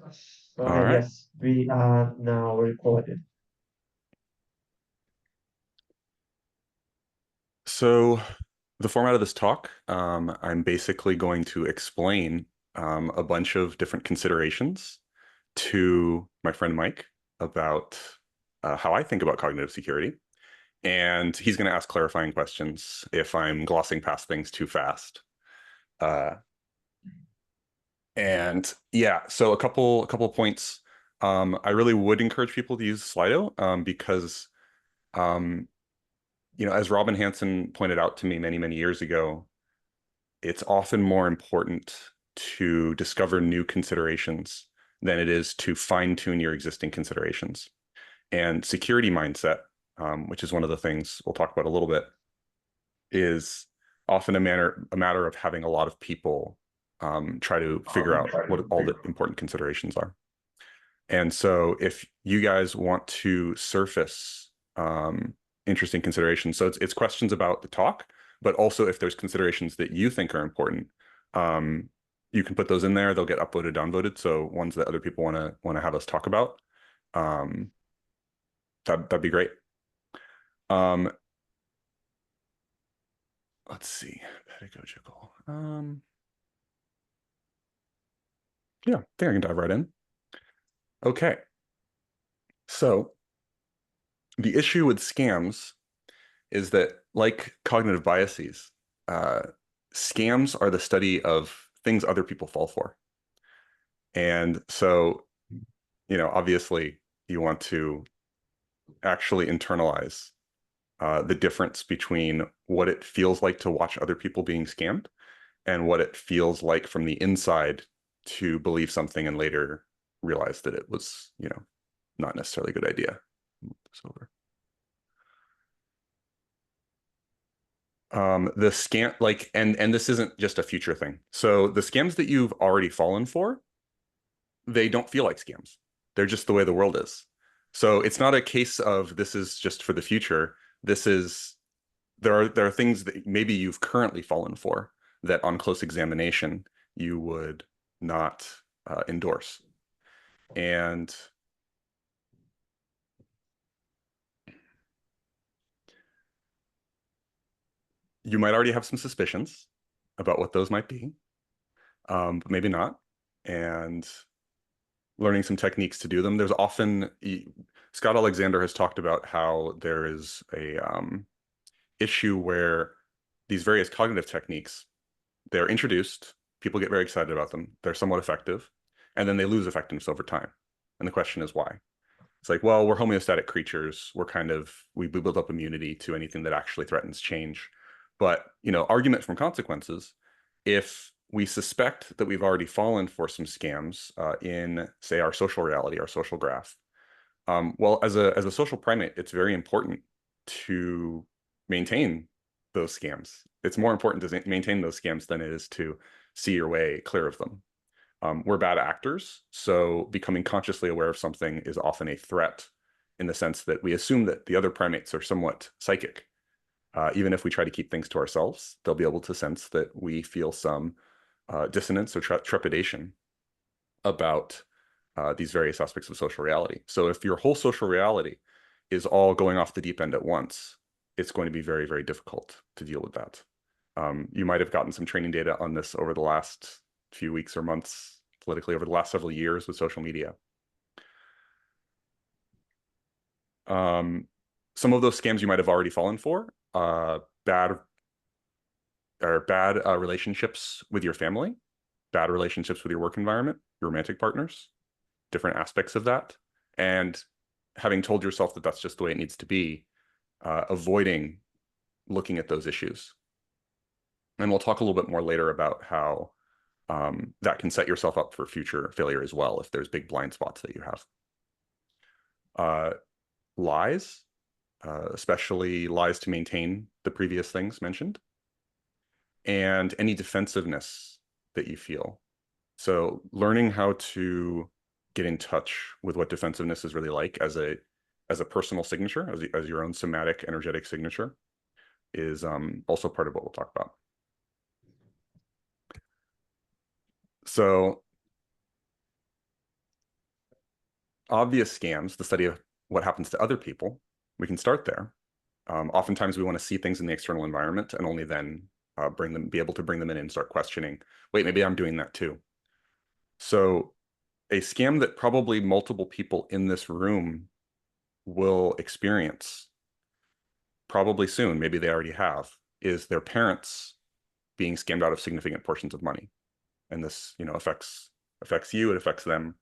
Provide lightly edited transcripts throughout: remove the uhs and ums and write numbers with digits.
All Okay, right. yes, we are now recorded. So the format of this talk, I'm basically going to explain a bunch of different considerations to my friend Mike about how I think about cognitive security. And he's going to ask clarifying questions if I'm glossing past things too fast. Uh, and yeah, so a couple points. I really would encourage people to use Slido because um, as Robin Hanson pointed out to me many, many years ago, it's often more important to discover new considerations than it is to fine tune your existing considerations. And security mindset, which is one of the things we'll talk about a little bit, is often a matter of having a lot of people try to figure out what all the important considerations are. And so if you guys want to surface interesting considerations, so it's questions about the talk, but also if there's considerations that you think are important, um, you can put those in there. They'll get upvoted, downvoted. So ones that other people want to have us talk about, um, that'd be great. Um, let's see, pedagogical. Yeah, I think I can dive right in. Okay, so the issue with scams is that, like cognitive biases, uh, scams are the study of things other people fall for. And so, obviously, you want to actually internalize the difference between what it feels like to watch other people being scammed and what it feels like from the inside to believe something and later realize that it was, not necessarily a good idea. Move this over. The scam, like, and this isn't just a future thing. So the scams that you've already fallen for, they don't feel like scams. They're just the way the world is. So it's not a case of this is just for the future. This is there are things that maybe you've currently fallen for that on close examination you would not endorse. And you might already have some suspicions about what those might be, but maybe not. And learning some techniques to do them. There's often Scott Alexander has talked about how there is a issue where these various cognitive techniques, they're introduced, people get very excited about them, they're somewhat effective, and then they lose effectiveness over time. And the question is why? It's like, well, we're homeostatic creatures. We build up immunity to anything that actually threatens change. But, argument from consequences, if we suspect that we've already fallen for some scams in, say, our social reality, our social graph, well, as a social primate, it's very important to maintain those scams. It's more important to maintain those scams than it is to see your way clear of them. We're bad actors, so becoming consciously aware of something is often a threat in the sense that we assume that the other primates are somewhat psychic. Even if we try to keep things to ourselves, they'll be able to sense that we feel some dissonance or trepidation about these various aspects of social reality. So if your whole social reality is all going off the deep end at once, it's going to be very, very difficult to deal with that. You might have gotten some training data on this over the last few weeks or months, politically over the last several years with social media. Um, some of those scams you might have already fallen for, bad relationships with your family, bad relationships with your work environment, your romantic partners, different aspects of that, and having told yourself that that's just the way it needs to be, avoiding looking at those issues. And we'll talk a little bit more later about how that can set yourself up for future failure as well if there's big blind spots that you have. Uh, Lies, especially lies to maintain the previous things mentioned, and any defensiveness that you feel. So learning how to get in touch with what defensiveness is really like as a personal signature, as your own somatic energetic signature, is also part of what we'll talk about. So obvious scams, the study of what happens to other people, we can start there. Oftentimes we want to see things in the external environment and only then be able to bring them in and start questioning, wait, maybe I'm doing that too. So a scam that probably multiple people in this room will experience probably soon, maybe they already have, is their parents being scammed out of significant portions of money. And this, affects you, it affects them,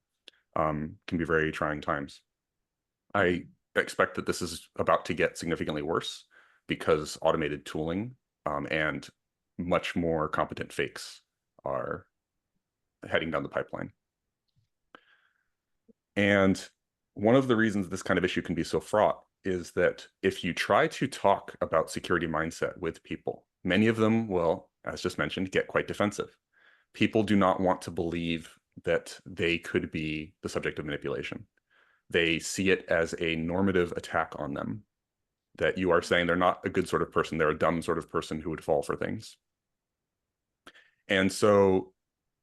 can be very trying times. I expect that this is about to get significantly worse because automated tooling and much more competent fakes are heading down the pipeline. And one of the reasons this kind of issue can be so fraught is that if you try to talk about security mindset with people, many of them will, as just mentioned, get quite defensive. People do not want to believe that they could be the subject of manipulation. They see it as a normative attack on them, that you are saying they're not a good sort of person, they're a dumb sort of person who would fall for things. And so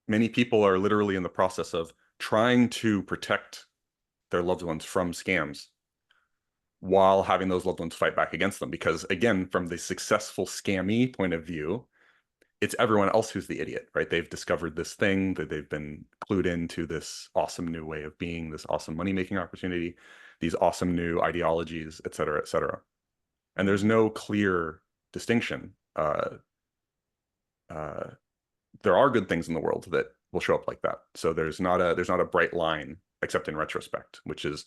many people are literally in the process of trying to protect their loved ones from scams while having those loved ones fight back against them. Because again, from the successful scammy point of view, it's everyone else who's the idiot, right? They've discovered this thing, that they've been clued into this awesome new way of being, this awesome money-making opportunity, these awesome new ideologies, et cetera, et cetera. And there's no clear distinction. Uh, there are good things in the world that will show up like that. So there's not a bright line, except in retrospect, which is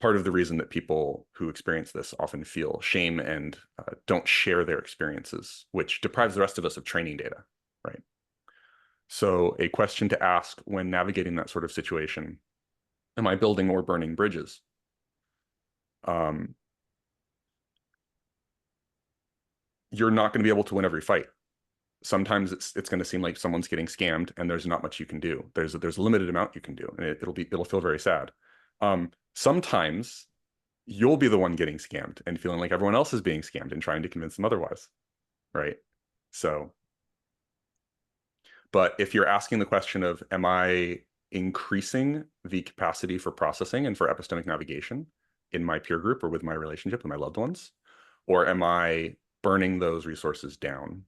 part of the reason that people who experience this often feel shame and don't share their experiences, which deprives the rest of us of training data, right? So a question to ask when navigating that sort of situation, am I building or burning bridges? You're not going to be able to win every fight. Sometimes it's going to seem like someone's getting scammed and there's not much you can do. There's a limited amount you can do, and it'll feel very sad. Sometimes you'll be the one getting scammed and feeling like everyone else is being scammed and trying to convince them otherwise, right? So, but if you're asking the question of, am I increasing the capacity for processing and for epistemic navigation in my peer group or with my relationship with my loved ones, or am I burning those resources down?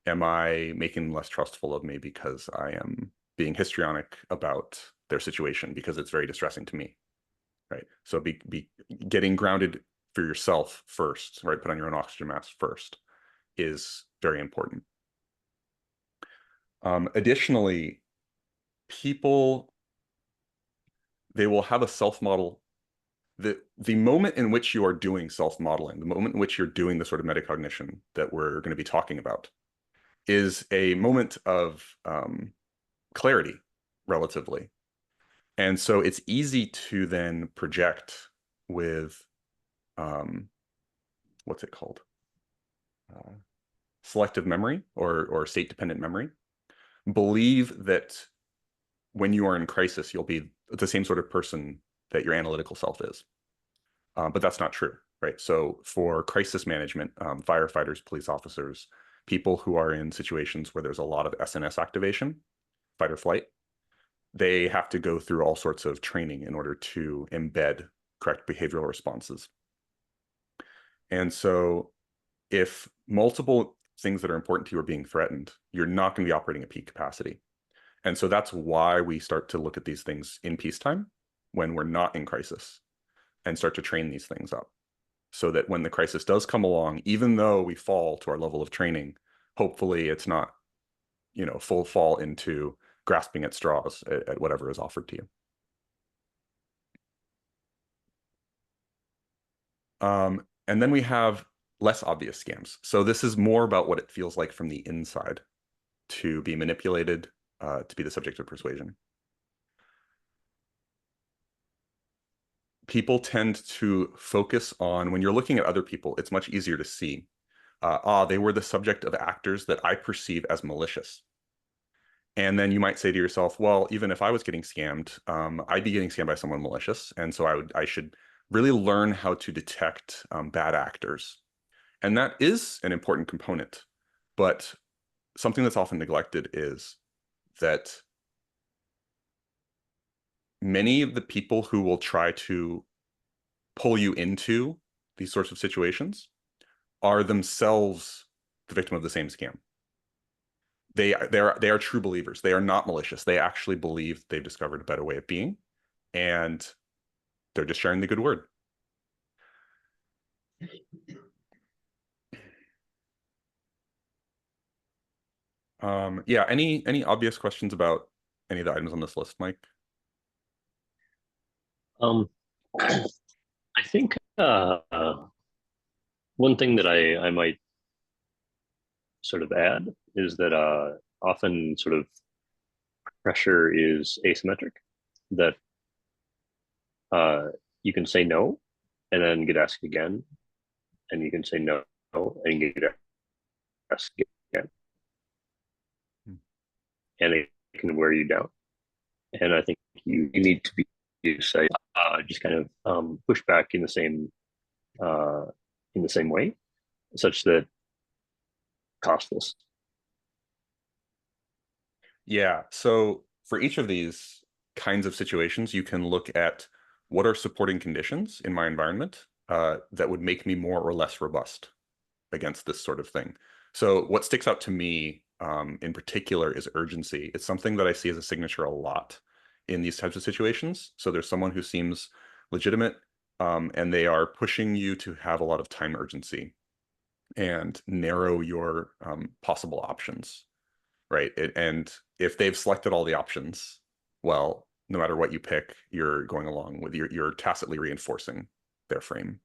Am I making them less trustful of me because I am being histrionic about their situation because it's very distressing to me, right? So be getting grounded for yourself first, right? Put on your own oxygen mask first is very important. Additionally, people, they will have a self-model. The moment in which you are doing self-modeling, the moment in which you're doing the sort of metacognition that we're going to be talking about, is a moment of clarity, relatively. And so it's easy to then project with, what's it called? Uh, Selective memory or state-dependent memory. Believe that when you are in crisis, you'll be the same sort of person that your analytical self is. But that's not true, right? So for crisis management, firefighters, police officers, people who are in situations where there's a lot of SNS activation, fight or flight, they have to go through all sorts of training in order to embed correct behavioral responses. And so if multiple things that are important to you are being threatened, you're not going to be operating at peak capacity. And so that's why we start to look at these things in peacetime when we're not in crisis and start to train these things up so that when the crisis does come along, even though we fall to our level of training, hopefully it's not, full fall into grasping at straws at whatever is offered to you. And then we have less obvious scams. So this is more about what it feels like from the inside to be manipulated, to be the subject of persuasion. People tend to focus on, when you're looking at other people, it's much easier to see, they were the subject of actors that I perceive as malicious. And then you might say to yourself, well, even if I was getting scammed, I'd be getting scammed by someone malicious. And so I should really learn how to detect bad actors. And that is an important component. But something that's often neglected is that many of the people who will try to pull you into these sorts of situations are themselves the victim of the same scam. They are true believers. They are not malicious. They actually believe they've discovered a better way of being, and they're just sharing the good word. Yeah, any obvious questions about any of the items on this list, Mike? Um, I think one thing that I might sort of add is that often sort of pressure is asymmetric. That uh, you can say no and then get asked again, and you can say no and get asked again, and it can wear you down. And I think you need to be say just kind of push back uh, in the same way, such that costless. Yeah, so for each of these kinds of situations, you can look at what are supporting conditions in my environment that would make me more or less robust against this sort of thing. So what sticks out to me in particular is urgency. It's something that I see as a signature a lot in these types of situations. So there's someone who seems legitimate and they are pushing you to have a lot of time urgency and narrow your possible options, right? And if they've selected all the options, well, no matter what you pick, you're going along with you're tacitly reinforcing their frame.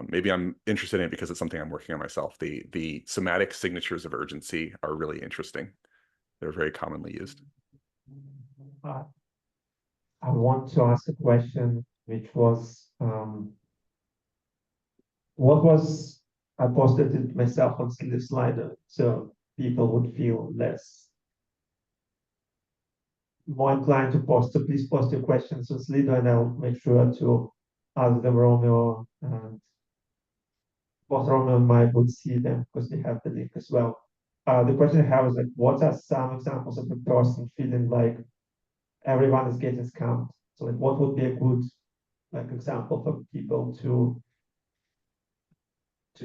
Maybe I'm interested in it because it's something I'm working on myself. The somatic signatures of urgency are really interesting. They're very commonly used. Uh, I want to ask a question, which was, what was I posted it myself on the slider, so people would feel less more inclined to post. So please post your questions on Slido, and I'll make sure to ask them Romeo, and both Romeo and Mike would see them because they have the link as well. The question I have is like, what are some examples of a person feeling like everyone is getting scammed? So like, what would be a good like example for people to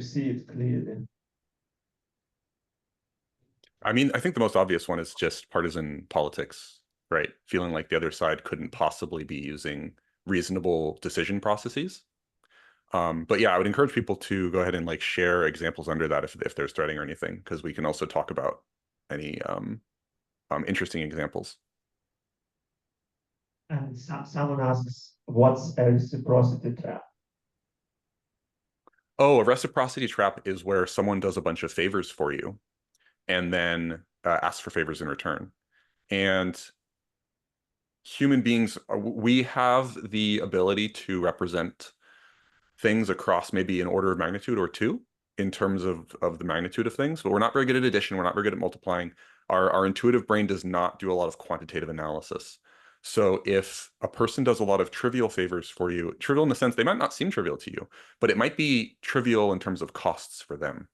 see it clearly? I mean, I think the most obvious one is just partisan politics, right? Feeling like the other side couldn't possibly be using reasonable decision processes. But yeah, I would encourage people to go ahead and like share examples under that if there's threading or anything, because we can also talk about any interesting examples. And someone asks, what's a reciprocity trap? Oh, a reciprocity trap is where someone does a bunch of favors for you and then asks for favors in return. And human beings, we have the ability to represent things across maybe an order of magnitude or two in terms of the magnitude of things, but we're not very good at addition. We're not very good at multiplying. Our intuitive brain does not do a lot of quantitative analysis. So if a person does a lot of trivial favors for you, trivial in the sense they might not seem trivial to you, but it might be trivial in terms of costs for them,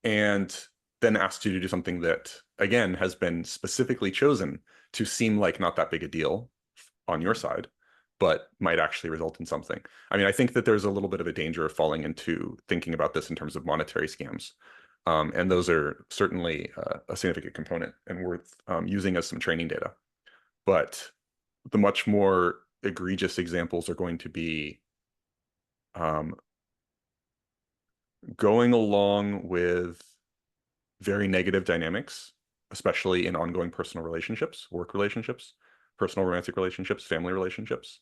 and then asks you to do something that, again, has been specifically chosen to seem like not that big a deal on your side, but might actually result in something. I mean, I think that there's a little bit of a danger of falling into thinking about this in terms of monetary scams. And those are certainly a significant component and worth using as some training data. But the much more egregious examples are going to be um, going along with very negative dynamics, especially in ongoing personal relationships, work relationships, personal romantic relationships, family relationships,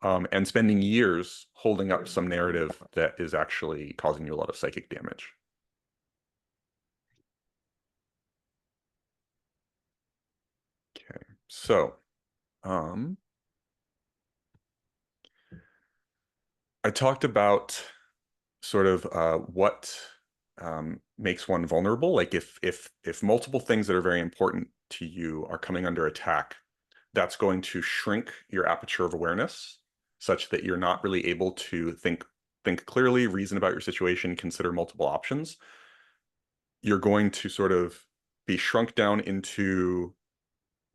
and spending years holding up some narrative that is actually causing you a lot of psychic damage. Okay, so I talked about sort of what makes one vulnerable. Like if multiple things that are very important to you are coming under attack, that's going to shrink your aperture of awareness such that you're not really able to think clearly, reason about your situation, consider multiple options. You're going to sort of be shrunk down into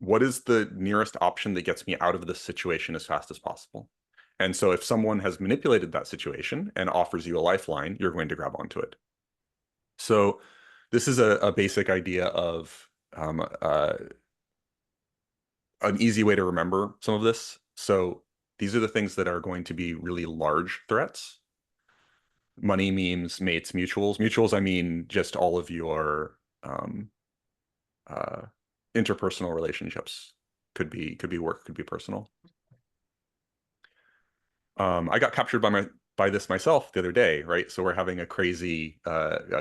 what is the nearest option that gets me out of this situation as fast as possible? And so if someone has manipulated that situation and offers you a lifeline, you're going to grab onto it. So this is a basic idea of an easy way to remember some of this. So these are the things that are going to be really large threats. Money, memes, mates, mutuals. Mutuals, I mean just all of your uh, interpersonal relationships. Could be work, could be personal. I got captured by this myself the other day, right? So we're having a crazy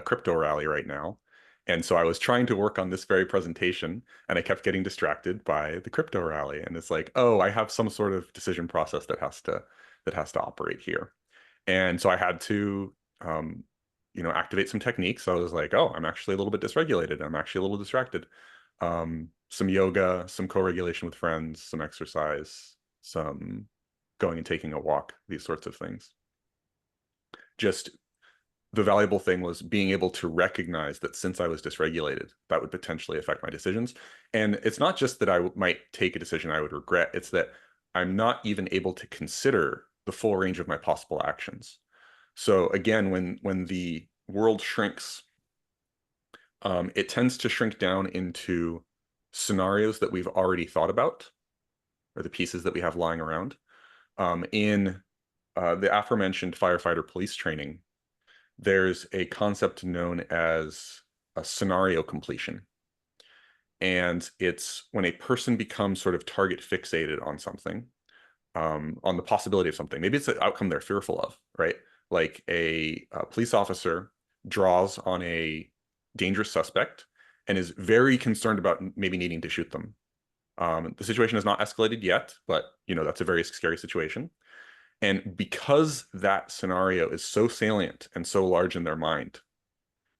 crypto rally right now. And so I was trying to work on this very presentation and I kept getting distracted by the crypto rally. And it's like, oh, I have some sort of decision process that has to operate here. And so I had to activate some techniques. So I was like, oh, I'm actually a little bit dysregulated. I'm actually a little distracted. Some yoga, some co-regulation with friends, some exercise, some going and taking a walk, these sorts of things. Just the valuable thing was being able to recognize that since I was dysregulated, that would potentially affect my decisions. And it's not just that I might take a decision I would regret, it's that I'm not even able to consider the full range of my possible actions. So again, when the world shrinks, it tends to shrink down into scenarios that we've already thought about, or the pieces that we have lying around. In the aforementioned firefighter police training, there's a concept known as a scenario completion. And it's when a person becomes sort of target fixated on something, on the possibility of something. Maybe it's an outcome they're fearful of, right? Like a police officer draws on a dangerous suspect and is very concerned about maybe needing to shoot them. The situation has not escalated yet, but that's a very scary situation. And because that scenario is so salient and so large in their mind,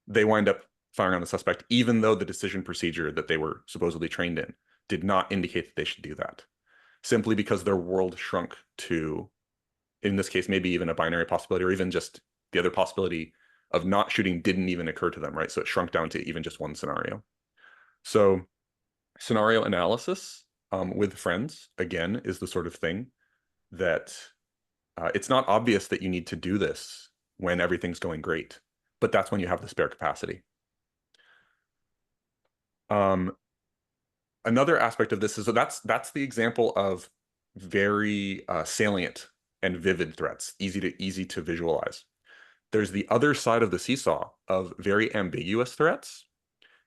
they wind up firing on the suspect, even though the decision procedure that they were supposedly trained in did not indicate that they should do that, simply because their world shrunk to, in this case, maybe even a binary possibility, or even just the other possibility of not shooting didn't even occur to them, right? So it shrunk down to even just one scenario. So scenario analysis with friends, again, is the sort of thing that it's not obvious that you need to do this when everything's going great, but that's when you have the spare capacity. Another aspect of this is, so that's the example of very salient and vivid threats, easy to visualize. There's the other side of the seesaw of very ambiguous threats.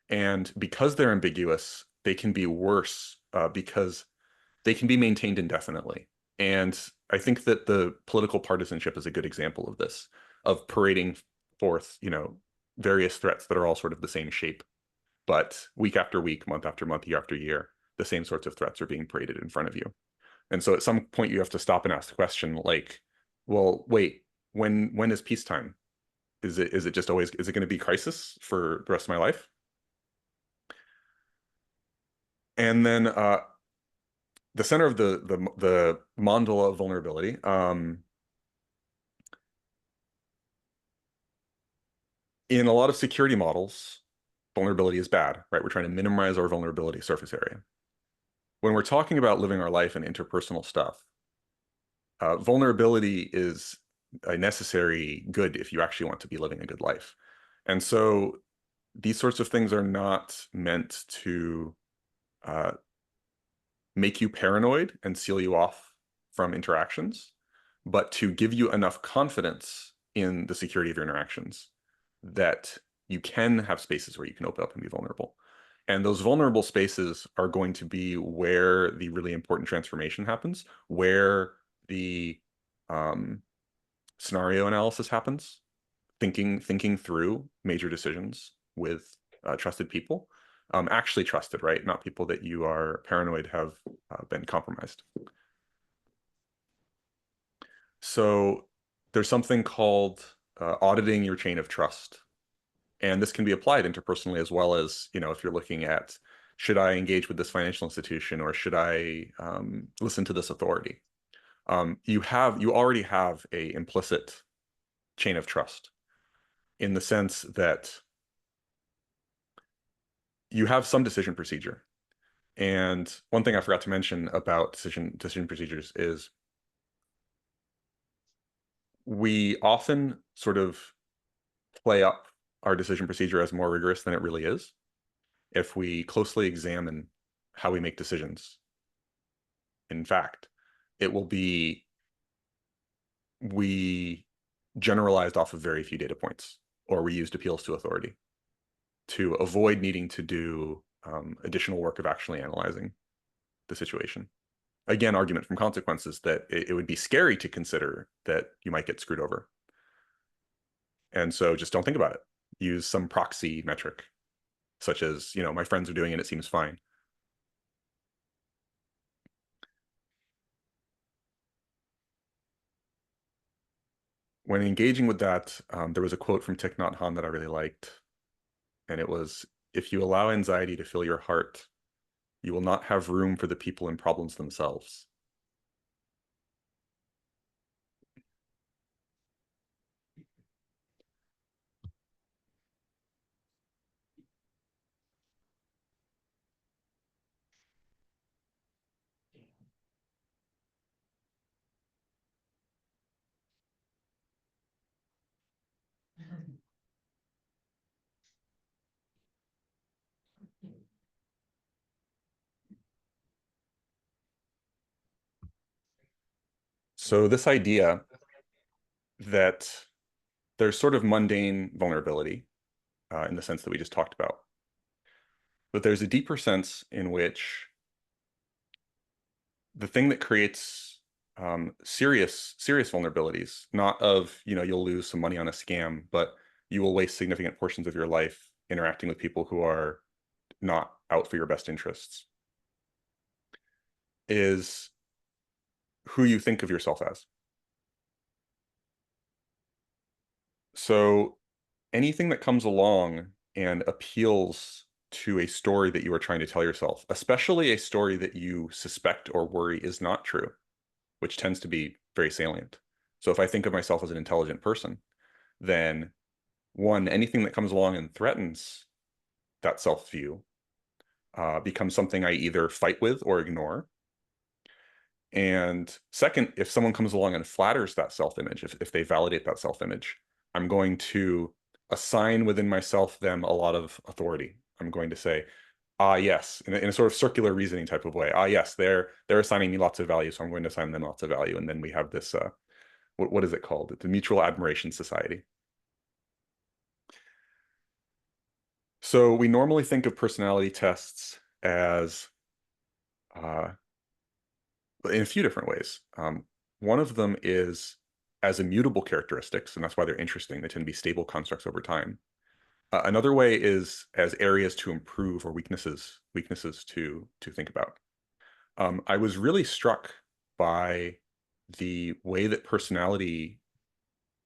And because they're ambiguous, they can be worse because they can be maintained indefinitely. And I think that the political partisanship is a good example of this, of parading forth, various threats that are all sort of the same shape. But week after week, month after month, year after year, the same sorts of threats are being paraded in front of you. And so at some point you have to stop and ask the question, like, well, wait, when is peacetime? Is it just always, is it going to be crisis for the rest of my life? And then the center of the mandala of vulnerability, in a lot of security models, vulnerability is bad, right? We're trying to minimize our vulnerability surface area. When we're talking about living our life and interpersonal stuff, vulnerability is a necessary good if you actually want to be living a good life. And so these sorts of things are not meant to make you paranoid and seal you off from interactions, but to give you enough confidence in the security of your interactions that you can have spaces where you can open up and be vulnerable. And those vulnerable spaces are going to be where the really important transformation happens, where the scenario analysis happens, thinking through major decisions with trusted people, actually trusted, right? Not people that you are paranoid have been compromised. So there's something called auditing your chain of trust. And this can be applied interpersonally as well as, if you're looking at, should I engage with this financial institution or should I listen to this authority? You already have a implicit chain of trust in the sense that you have some decision procedure. And one thing I forgot to mention about decision procedures is we often sort of play up our decision procedure as more rigorous than it really is if we closely examine how we make decisions. In fact, it will be we generalized off of very few data points, or we used appeals to authority to avoid needing to do additional work of actually analyzing the situation. Again, argument from consequences that it would be scary to consider that you might get screwed over. And so just don't think about it. Use some proxy metric, such as, my friends are doing it, it seems fine. When engaging with that, there was a quote from Thich Nhat Hanh that I really liked. And it was, if you allow anxiety to fill your heart, you will not have room for the people and problems themselves. So this idea that there's sort of mundane vulnerability in the sense that we just talked about, but there's a deeper sense in which the thing that creates serious vulnerabilities, not of, you'll lose some money on a scam, but you will waste significant portions of your life interacting with people who are not out for your best interests, is who you think of yourself as. So anything that comes along and appeals to a story that you are trying to tell yourself, especially a story that you suspect or worry is not true, which tends to be very salient. So if I think of myself as an intelligent person, then one, anything that comes along and threatens that self-view becomes something I either fight with or ignore. And second, if someone comes along and flatters that self-image, if they validate that self-image, I'm going to assign within myself them a lot of authority. I'm going to say, yes, in a sort of circular reasoning type of way. Yes, they're assigning me lots of value, so I'm going to assign them lots of value. And then we have this, what is it called? It's a mutual admiration society. So we normally think of personality tests as in a few different ways. One of them is as immutable characteristics, and that's why they're interesting. They tend to be stable constructs over time. Another way is as areas to improve or weaknesses to think about. I was really struck by the way that personality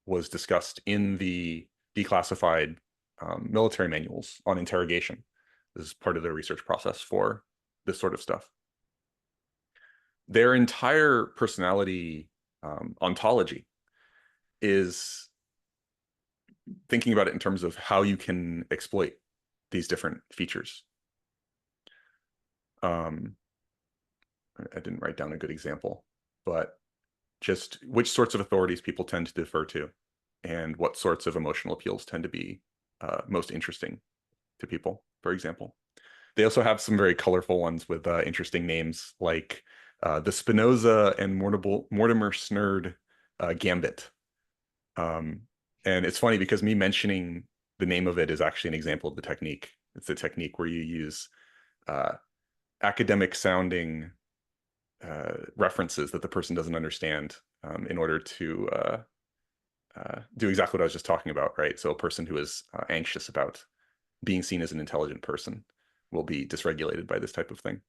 was discussed in the declassified military manuals on interrogation. This is part of their research process for this sort of stuff. Their entire personality ontology is thinking about it in terms of how you can exploit these different features. I didn't write down a good example, but just which sorts of authorities people tend to defer to and what sorts of emotional appeals tend to be most interesting to people, for example. They also have some very colorful ones with interesting names like the Spinoza and Mortimer Snerd Gambit. And it's funny because me mentioning the name of it is actually an example of the technique. It's a technique where you use academic sounding references that the person doesn't understand in order to do exactly what I was just talking about, right? So a person who is anxious about being seen as an intelligent person will be dysregulated by this type of thing.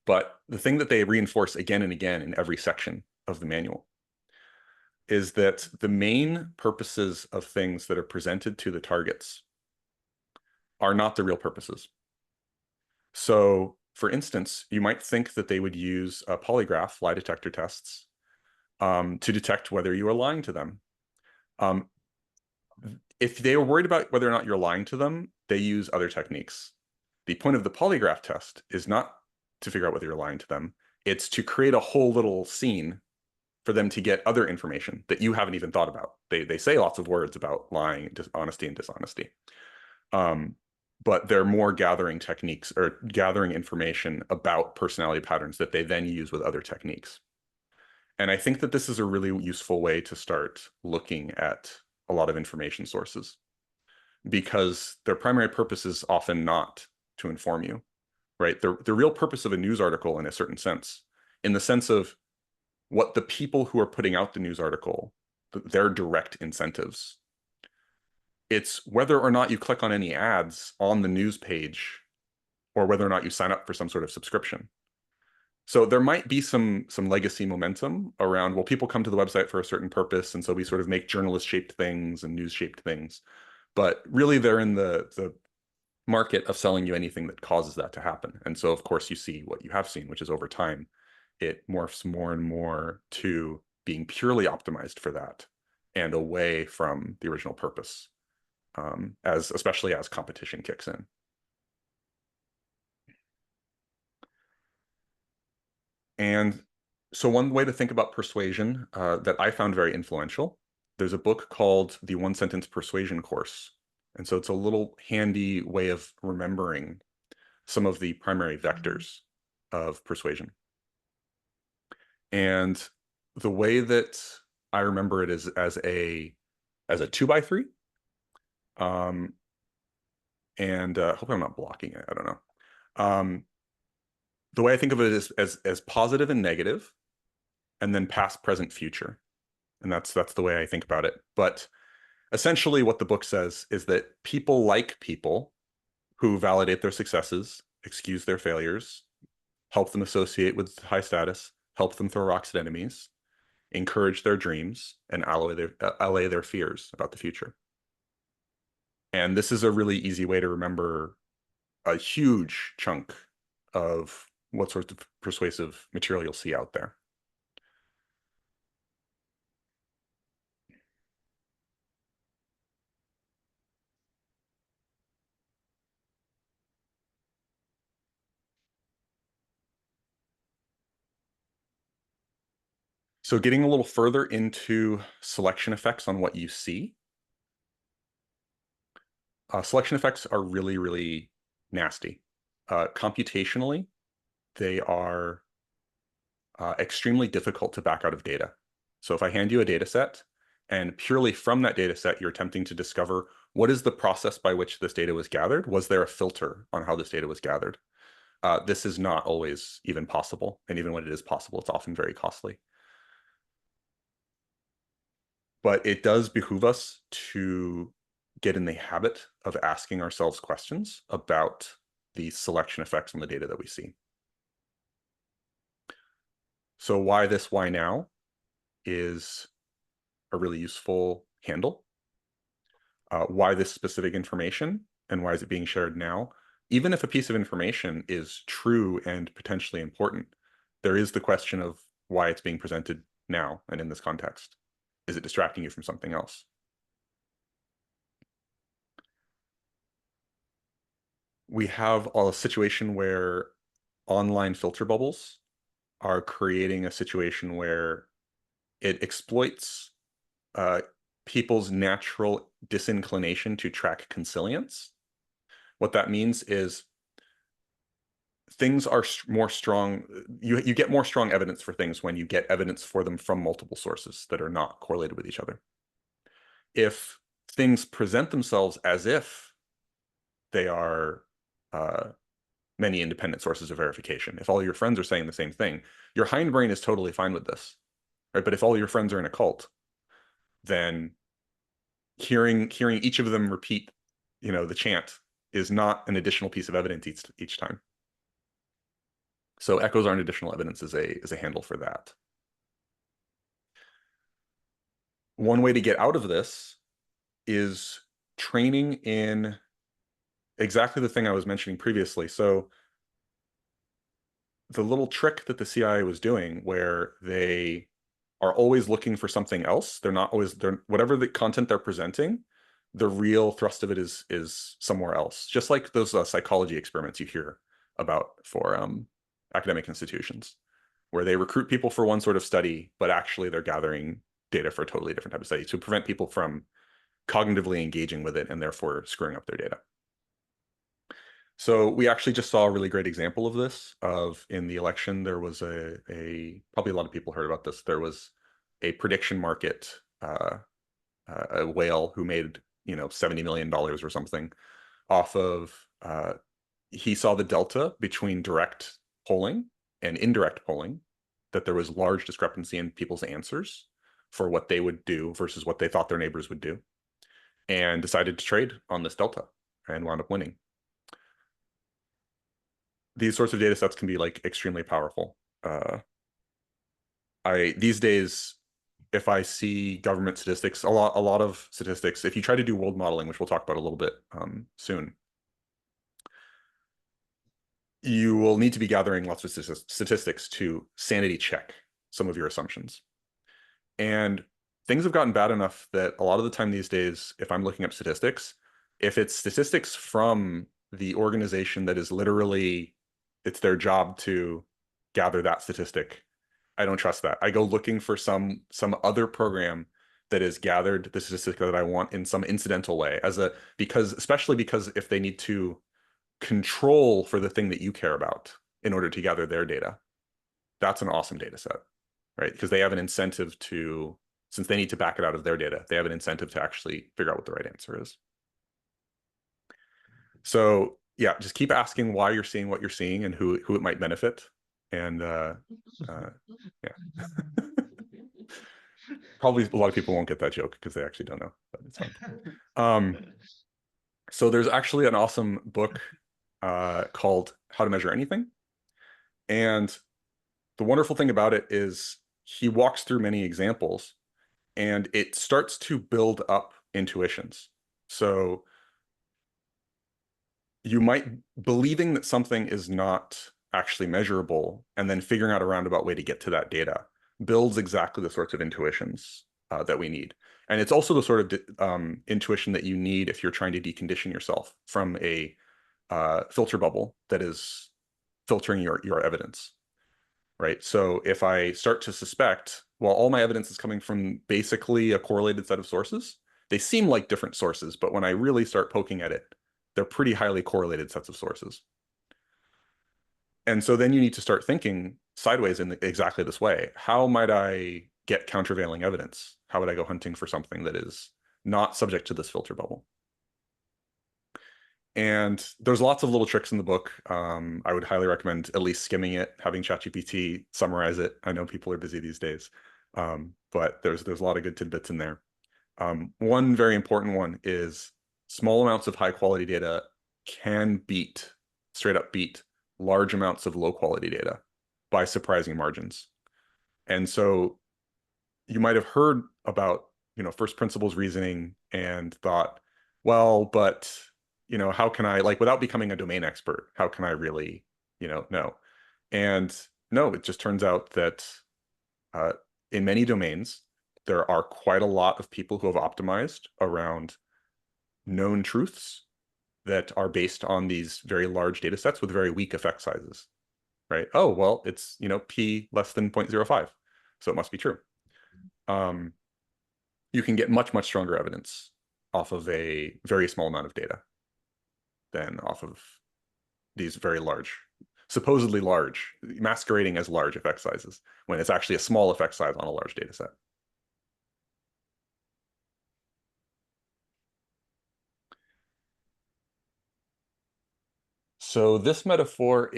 But the thing that they reinforce again and again in every section of the manual is that the main purposes of things that are presented to the targets are not the real purposes. So, for instance, you might think that they would use a polygraph, lie detector tests, to detect whether you are lying to them. If they are worried about whether or not you're lying to them, they use other techniques. The point of the polygraph test is not to figure out whether you're lying to them. It's to create a whole little scene for them to get other information that you haven't even thought about. They say lots of words about lying, honesty, and dishonesty. But they're more gathering techniques or gathering information about personality patterns that they then use with other techniques. And I think that this is a really useful way to start looking at a lot of information sources, because their primary purpose is often not to inform you, right? The real purpose of a news article, in a certain sense, in the sense of what the people who are putting out the news article, their direct incentives. It's whether or not you click on any ads on the news page, or whether or not you sign up for some sort of subscription. So there might be some legacy momentum around, well, people come to the website for a certain purpose, and so we sort of make journalist-shaped things and news-shaped things. But really, they're in the market of selling you anything that causes that to happen. And so, of course, you see what you have seen, which is over time, it morphs more and more to being purely optimized for that and away from the original purpose, especially as competition kicks in. And so one way to think about persuasion that I found very influential, there's a book called The One Sentence Persuasion Course. And so it's a little handy way of remembering some of the primary vectors of persuasion. And the way that I remember it is as a 2x3. And hopefully I'm not blocking it. I don't know. The way I think of it is as positive and negative, and then past, present, future. And that's the way I think about it. But essentially what the book says is that people like people who validate their successes, excuse their failures, help them associate with high status, help them throw rocks at enemies, encourage their dreams, and allay their fears about the future. And this is a really easy way to remember a huge chunk of what sorts of persuasive material you'll see out there. So getting a little further into selection effects on what you see. Selection effects are really, really nasty. Computationally, they are extremely difficult to back out of data. So if I hand you a data set, and purely from that data set, you're attempting to discover what is the process by which this data was gathered? Was there a filter on how this data was gathered? This is not always even possible. And even when it is possible, it's often very costly. But it does behoove us to get in the habit of asking ourselves questions about the selection effects on the data that we see. So why this, why now is a really useful handle. Why this specific information and why is it being shared now? Even if a piece of information is true and potentially important, there is the question of why it's being presented now and in this context. Is it distracting you from something else? We have a situation where online filter bubbles are creating a situation where it exploits people's natural disinclination to track consilience. What that means is things are more strong. You get more strong evidence for things when you get evidence for them from multiple sources that are not correlated with each other. If things present themselves as if they are many independent sources of verification, if all your friends are saying the same thing, your hindbrain is totally fine with this, right? But if all your friends are in a cult, then hearing each of them repeat, the chant is not an additional piece of evidence each time. So echoes aren't additional evidence is a handle for that. One way to get out of this is training in exactly the thing I was mentioning previously. So the little trick that the CIA was doing where they are always looking for something else, they're not always, whatever the content they're presenting, the real thrust of it is somewhere else. Just like those psychology experiments you hear about for academic institutions, where they recruit people for one sort of study, but actually they're gathering data for a totally different type of study to prevent people from cognitively engaging with it and therefore screwing up their data. So we actually just saw a really great example of this. In the election, there was probably a lot of people heard about this. There was a prediction market, a whale who made $70 million or something off of. He saw the delta between direct polling and indirect polling, that there was large discrepancy in people's answers for what they would do versus what they thought their neighbors would do, and decided to trade on this delta and wound up winning. These sorts of data sets can be like extremely powerful. These days, if I see government statistics, a lot of statistics, if you try to do world modeling, which we'll talk about a little bit soon, you will need to be gathering lots of statistics to sanity check some of your assumptions. And things have gotten bad enough that a lot of the time these days, if I'm looking up statistics, if it's statistics from the organization that is literally, it's their job to gather that statistic, I don't trust that. I go looking for some other program that has gathered the statistic that I want in some incidental way, especially because if they need to control for the thing that you care about in order to gather their data, that's an awesome data set, right? Because they have an incentive to, since they need to back it out of their data, they have an incentive to actually figure out what the right answer is. So yeah, just keep asking why you're seeing what you're seeing and who it might benefit. And yeah. Probably a lot of people won't get that joke because they actually don't know, but it's fun. So there's actually an awesome book called How to Measure Anything. And the wonderful thing about it is he walks through many examples and it starts to build up intuitions. So you might believing that something is not actually measurable and then figuring out a roundabout way to get to that data builds exactly the sorts of intuitions that we need. And it's also the sort of intuition that you need if you're trying to decondition yourself from a filter bubble that is filtering your evidence, right? So if I start to suspect, well, all my evidence is coming from basically a correlated set of sources, they seem like different sources, but when I really start poking at it, they're pretty highly correlated sets of sources. And so then you need to start thinking sideways in exactly this way. How might I get countervailing evidence? How would I go hunting for something that is not subject to this filter bubble? And there's lots of little tricks in the book. I would highly recommend at least skimming it, having ChatGPT summarize it. I know people are busy these days, but there's a lot of good tidbits in there. One very important one is small amounts of high quality data can straight up beat large amounts of low quality data by surprising margins. And so you might have heard about, first principles reasoning and thought, well, but, how can I, like, without becoming a domain expert, how can I really, know? And no, it just turns out that in many domains, there are quite a lot of people who have optimized around known truths that are based on these very large data sets with very weak effect sizes, right? Oh, well, it's, p less than 0.05, so it must be true. You can get much, much stronger evidence off of a very small amount of data than off of these very large, supposedly large, masquerading as large effect sizes, when it's actually a small effect size on a large data set. So this metaphor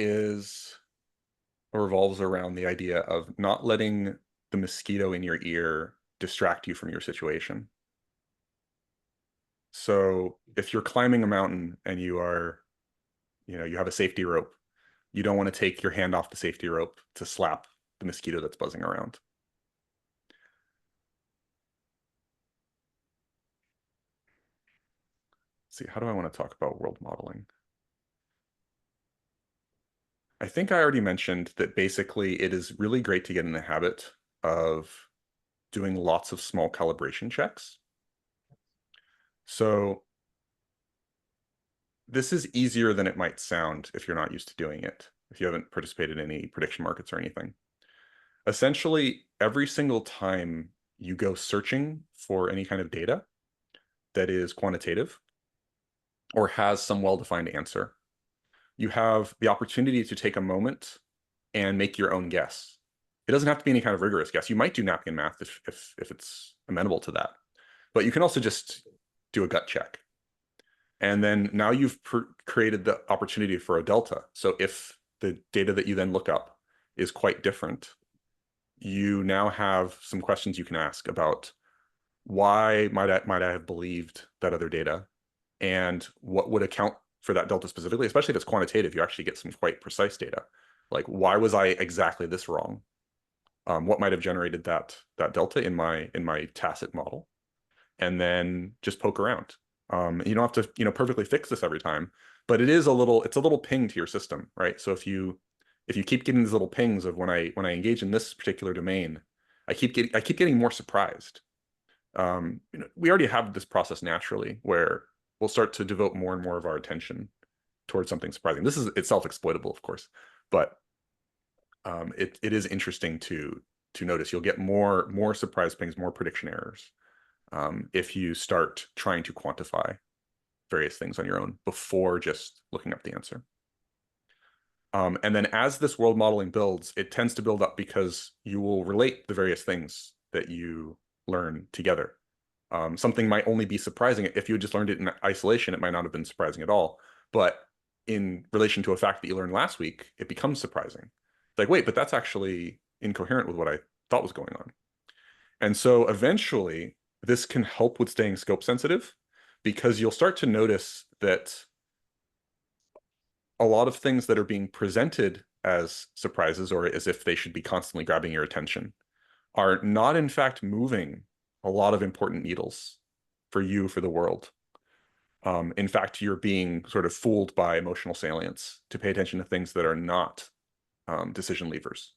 revolves around the idea of not letting the mosquito in your ear distract you from your situation. So if you're climbing a mountain and you have a safety rope, you don't want to take your hand off the safety rope to slap the mosquito that's buzzing around. Let's see, how do I want to talk about world modeling? I think I already mentioned that basically it is really great to get in the habit of doing lots of small calibration checks. So this is easier than it might sound if you're not used to doing it, if you haven't participated in any prediction markets or anything. Essentially, every single time you go searching for any kind of data that is quantitative or has some well-defined answer, you have the opportunity to take a moment and make your own guess. It doesn't have to be any kind of rigorous guess. You might do napkin math if it's amenable to that, but you can also just do a gut check. And then now you've created the opportunity for a delta. So if the data that you then look up is quite different, you now have some questions you can ask about why might I have believed that other data, and what would account for that delta specifically, especially if it's quantitative. You actually get some quite precise data. Like, why was I exactly this wrong? What might have generated that delta in my tacit model? And then just poke around. You don't have to, perfectly fix this every time, but it's a little ping to your system, right? So if you keep getting these little pings of when I engage in this particular domain, I keep getting more surprised. We already have this process naturally where we'll start to devote more and more of our attention towards something surprising. This is itself exploitable, of course, but it is interesting to notice. You'll get more surprise pings, more prediction errors, if you start trying to quantify various things on your own before just looking up the answer. And then as this world modeling builds, it tends to build up because you will relate the various things that you learn together. Something might only be surprising. If you had just learned it in isolation, it might not have been surprising at all. But in relation to a fact that you learned last week, it becomes surprising. It's like, wait, but that's actually incoherent with what I thought was going on. And so eventually, this can help with staying scope sensitive, because you'll start to notice that a lot of things that are being presented as surprises, or as if they should be constantly grabbing your attention, are not in fact moving a lot of important needles for you, for the world. In fact, you're being sort of fooled by emotional salience to pay attention to things that are not decision levers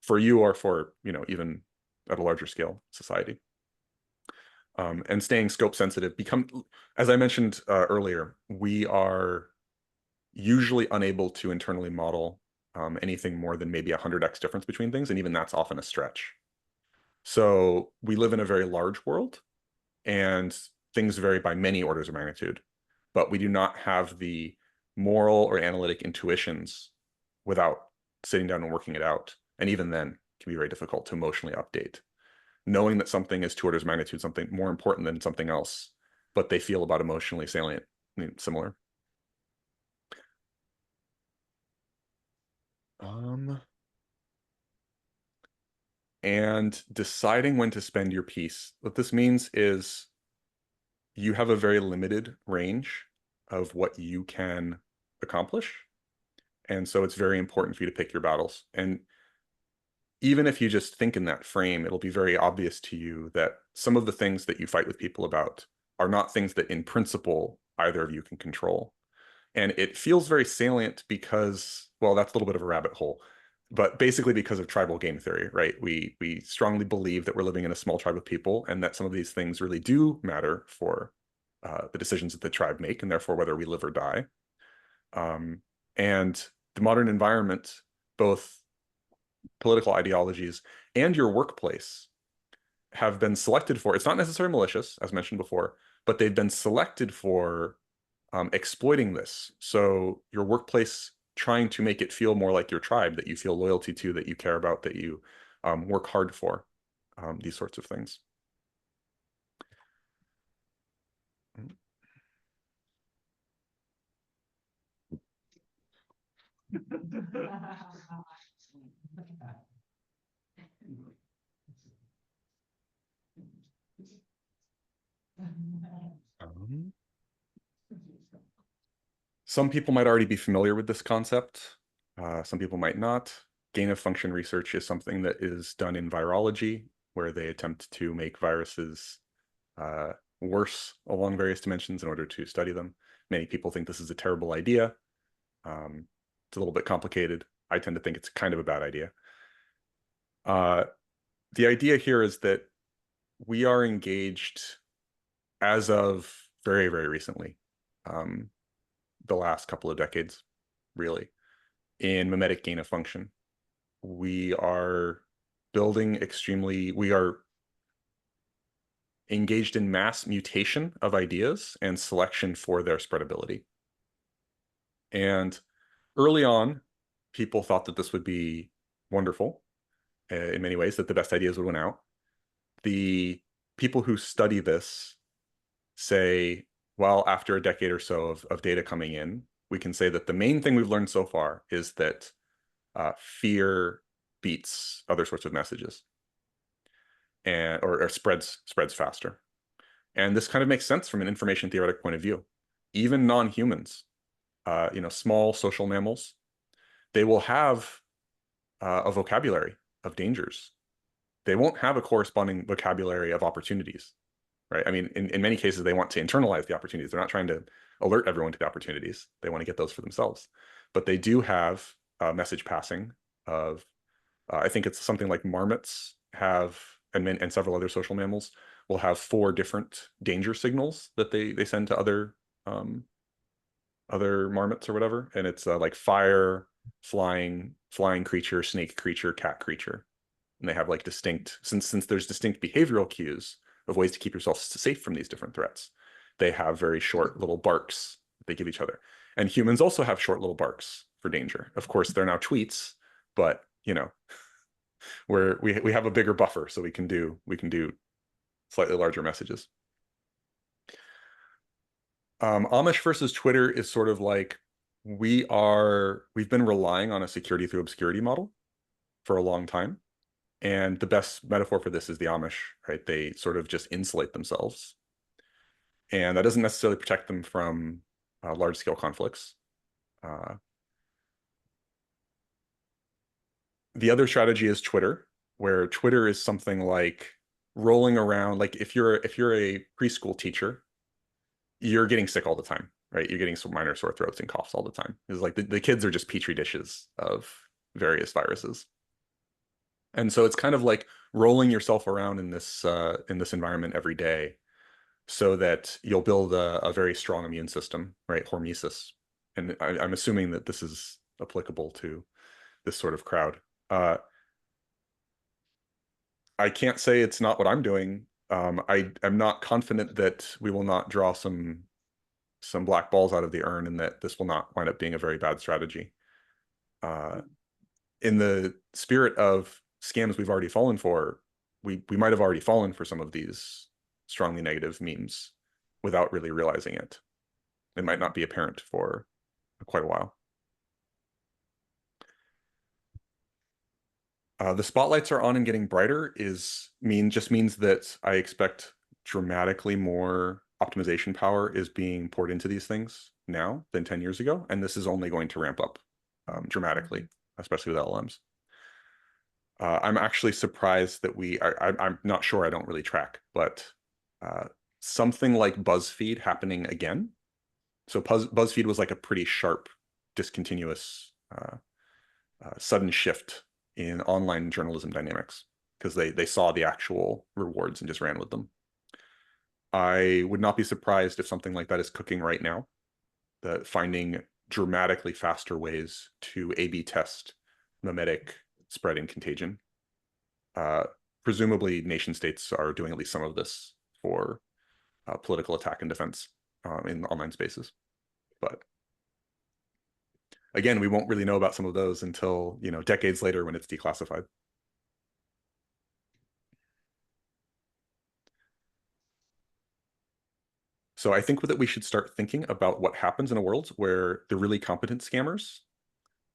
for you, or for, even at a larger scale, society. And staying scope sensitive as I mentioned earlier, we are usually unable to internally model anything more than maybe 100x difference between things, and even that's often a stretch. So we live in a very large world, and things vary by many orders of magnitude, but we do not have the moral or analytic intuitions without sitting down and working it out. And even then, it can be very difficult to emotionally update. Knowing that something is 2 orders of magnitude, something more important than something else, but they feel about emotionally salient, similar. And deciding when to spend your piece. What this means is you have a very limited range of what you can accomplish. And so it's very important for you to pick your battles. And even if you just think in that frame, it'll be very obvious to you that some of the things that you fight with people about are not things that in principle either of you can control. And it feels very salient because, well, that's a little bit of a rabbit hole, but basically because of tribal game theory, right? We strongly believe that we're living in a small tribe of people, and that some of these things really do matter for the decisions that the tribe make, and therefore whether we live or die. And the modern environment, both political ideologies and your workplace, have been selected for, it's not necessarily malicious, as mentioned before, but they've been selected for exploiting this. So your workplace trying to make it feel more like your tribe, that you feel loyalty to, that you care about, that you work hard for, these sorts of things. Some people might already be familiar with this concept. Some people might not. Gain of function research is something that is done in virology, where they attempt to make viruses worse along various dimensions in order to study them. Many people think this is a terrible idea. It's a little bit complicated. I tend to think it's kind of a bad idea. The idea here is that we are engaged as of very, very recently, the last couple of decades, really, in mimetic gain of function. We are engaged in mass mutation of ideas and selection for their spreadability. And early on, people thought that this would be wonderful in many ways, that the best ideas would win out. The people who study this say, well, after a decade or so of data coming in, we can say that the main thing we've learned so far is that fear beats other sorts of messages, and or spreads faster. And this kind of makes sense from an information theoretic point of view. Even non-humans, small social mammals, they will have a vocabulary of dangers. They won't have a corresponding vocabulary of opportunities, right? I mean, in many cases, they want to internalize the opportunities. They're not trying to alert everyone to the opportunities. They want to get those for themselves. But they do have message passing of, I think it's something like marmots have, and several other social mammals will have 4 different danger signals that they send to other marmots or whatever. And it's like fire, flying creature, snake creature, cat creature. And they have like distinct, since there's distinct behavioral cues of ways to keep yourself safe from these different threats, they have very short little barks they give each other. And humans also have short little barks for danger. Of course, they're now tweets, but we have a bigger buffer, so we can do slightly larger messages. Amish versus Twitter is sort of like we've been relying on a security through obscurity model for a long time. And the best metaphor for this is the Amish, right? They sort of just insulate themselves. And that doesn't necessarily protect them from large scale conflicts. The other strategy is Twitter, where Twitter is something like rolling around. Like if you're a preschool teacher, you're getting sick all the time, right? You're getting some minor sore throats and coughs all the time. It's like the kids are just petri dishes of various viruses. And so it's kind of like rolling yourself around in this environment every day so that you'll build a very strong immune system, right? Hormesis. And I'm assuming that this is applicable to this sort of crowd. I can't say it's not what I'm doing. I'm not confident that we will not draw some black balls out of the urn and that this will not wind up being a very bad strategy. In the spirit of scams we've already fallen for, we might have already fallen for some of these strongly negative memes without really realizing it. It might not be apparent for quite a while. The spotlights are on and getting brighter just means that I expect dramatically more optimization power is being poured into these things now than 10 years ago. And this is only going to ramp up dramatically, especially with LLMs. I'm actually surprised that I'm not sure, I don't really track, but something like BuzzFeed happening again. So BuzzFeed was like a pretty sharp, discontinuous, sudden shift in online journalism dynamics because they saw the actual rewards and just ran with them. I would not be surprised if something like that is cooking right now, that finding dramatically faster ways to A/B test mimetic spread and contagion. Presumably nation states are doing at least some of this for political attack and defense in online spaces. But again, we won't really know about some of those until, decades later when it's declassified. So I think that we should start thinking about what happens in a world where the really competent scammers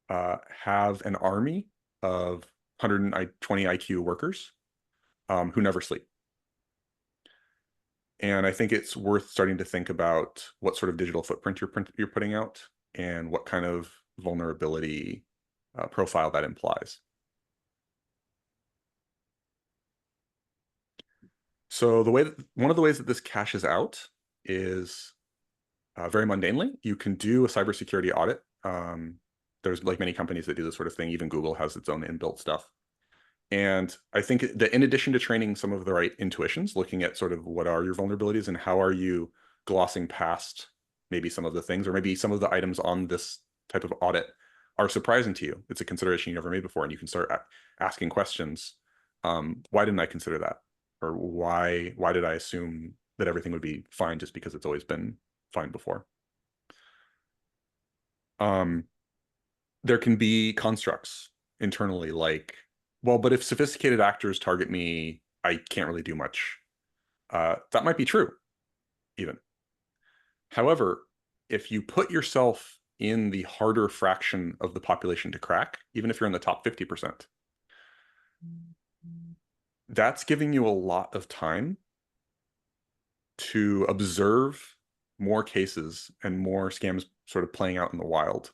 have an army of 120 IQ workers who never sleep. And I think it's worth starting to think about what sort of digital footprint you're putting out and what kind of vulnerability profile that implies. So one of the ways that this cashes out is very mundanely. You can do a cybersecurity audit. There's like many companies that do this sort of thing. Even Google has its own inbuilt stuff. And I think that in addition to training some of the right intuitions, looking at sort of what are your vulnerabilities and how are you glossing past maybe some of the things, or maybe some of the items on this type of audit are surprising to you. It's a consideration you never made before, and you can start asking questions. Why didn't I consider that? Or why did I assume that everything would be fine just because it's always been fine before? There can be constructs internally like, well, but if sophisticated actors target me, I can't really do much. That might be true, even. However, if you put yourself in the harder fraction of the population to crack, even if you're in the top 50%, that's giving you a lot of time to observe more cases and more scams sort of playing out in the wild.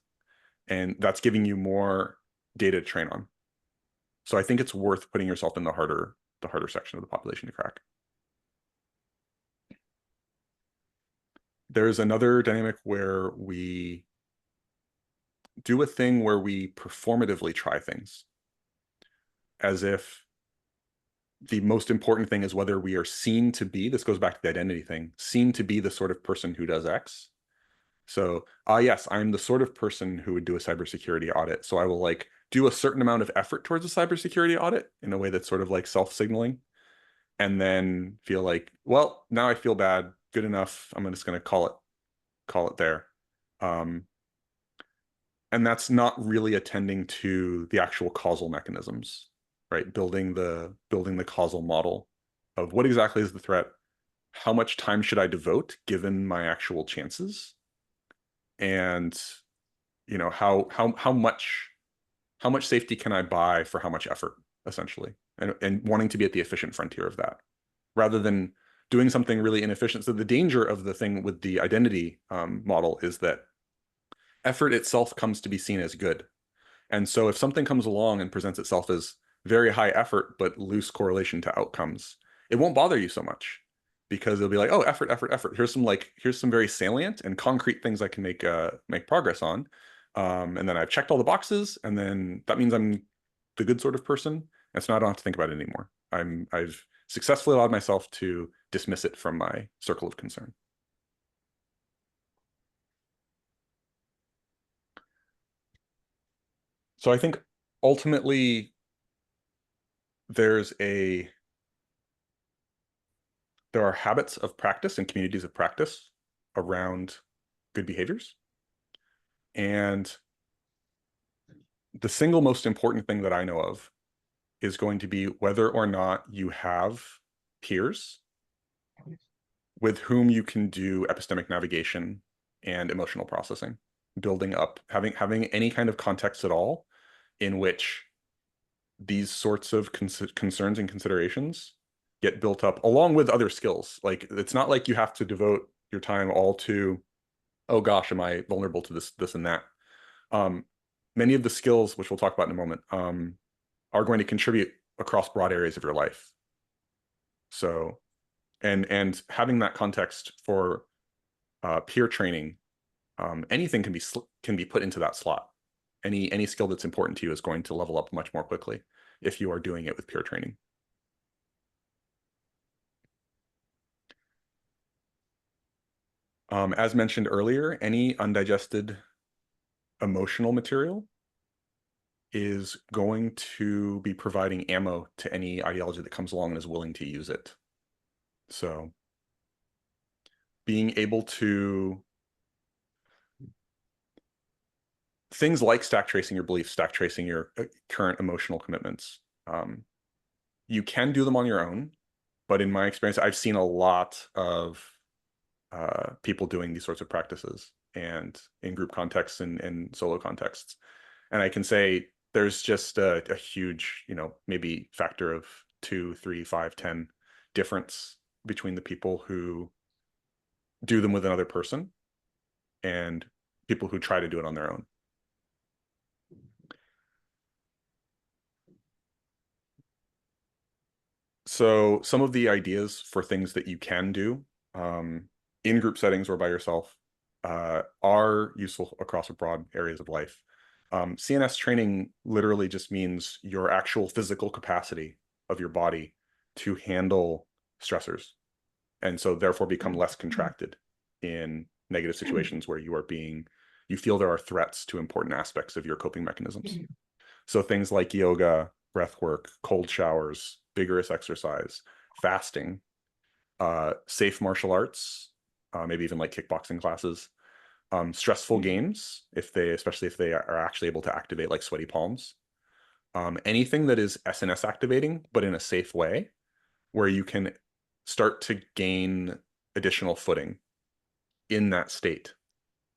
And that's giving you more data to train on. So I think it's worth putting yourself in the harder section of the population to crack. There's another dynamic where we do a thing where we performatively try things, as if the most important thing is whether we are seen to be, this goes back to the identity thing, seen to be the sort of person who does X. So, yes, I'm the sort of person who would do a cybersecurity audit. So I will like do a certain amount of effort towards a cybersecurity audit in a way that's sort of like self-signaling, and then feel like, well, now I feel bad, good enough. I'm just going to call it there. And that's not really attending to the actual causal mechanisms, right? Building the causal model of what exactly is the threat, how much time should I devote given my actual chances, and how much safety can I buy for how much effort, essentially, and wanting to be at the efficient frontier of that, rather than doing something really inefficient. So the danger of the thing with the identity model is that effort itself comes to be seen as good. And so if something comes along and presents itself as very high effort but loose correlation to outcomes, it won't bother you so much, because it'll be like, oh, effort, effort, effort. Here's some very salient and concrete things I can make progress on. And then I've checked all the boxes, and then that means I'm the good sort of person. And so now I don't have to think about it anymore. I've successfully allowed myself to dismiss it from my circle of concern. So I think ultimately there are habits of practice and communities of practice around good behaviors. And the single most important thing that I know of is going to be whether or not you have peers with whom you can do epistemic navigation and emotional processing, building up, having any kind of context at all in which these sorts of concerns and considerations get built up along with other skills. Like, it's not like you have to devote your time all to, oh gosh, am I vulnerable to this and that? Many of the skills, which we'll talk about in a moment, are going to contribute across broad areas of your life. So, and having that context for peer training, anything can be put into that slot. Any skill that's important to you is going to level up much more quickly if you are doing it with peer training. As mentioned earlier, any undigested emotional material is going to be providing ammo to any ideology that comes along and is willing to use it. So being able to, things like stack tracing your beliefs, stack tracing your current emotional commitments, you can do them on your own, but in my experience, I've seen a lot of people doing these sorts of practices, and in group contexts and solo contexts. And I can say there's just a huge, maybe factor of 2, 3, 5, 10 difference between the people who do them with another person and people who try to do it on their own. So some of the ideas for things that you can do in group settings or by yourself are useful across broad areas of life. CNS training literally just means your actual physical capacity of your body to handle stressors, and so therefore become less contracted. in negative situations where you feel there are threats to important aspects of your coping mechanisms. So things like yoga, breath work, cold showers, vigorous exercise, fasting, safe martial arts, maybe even like kickboxing classes, stressful games, especially if they are actually able to activate like sweaty palms, anything that is SNS activating, but in a safe way, where you can start to gain additional footing in that state.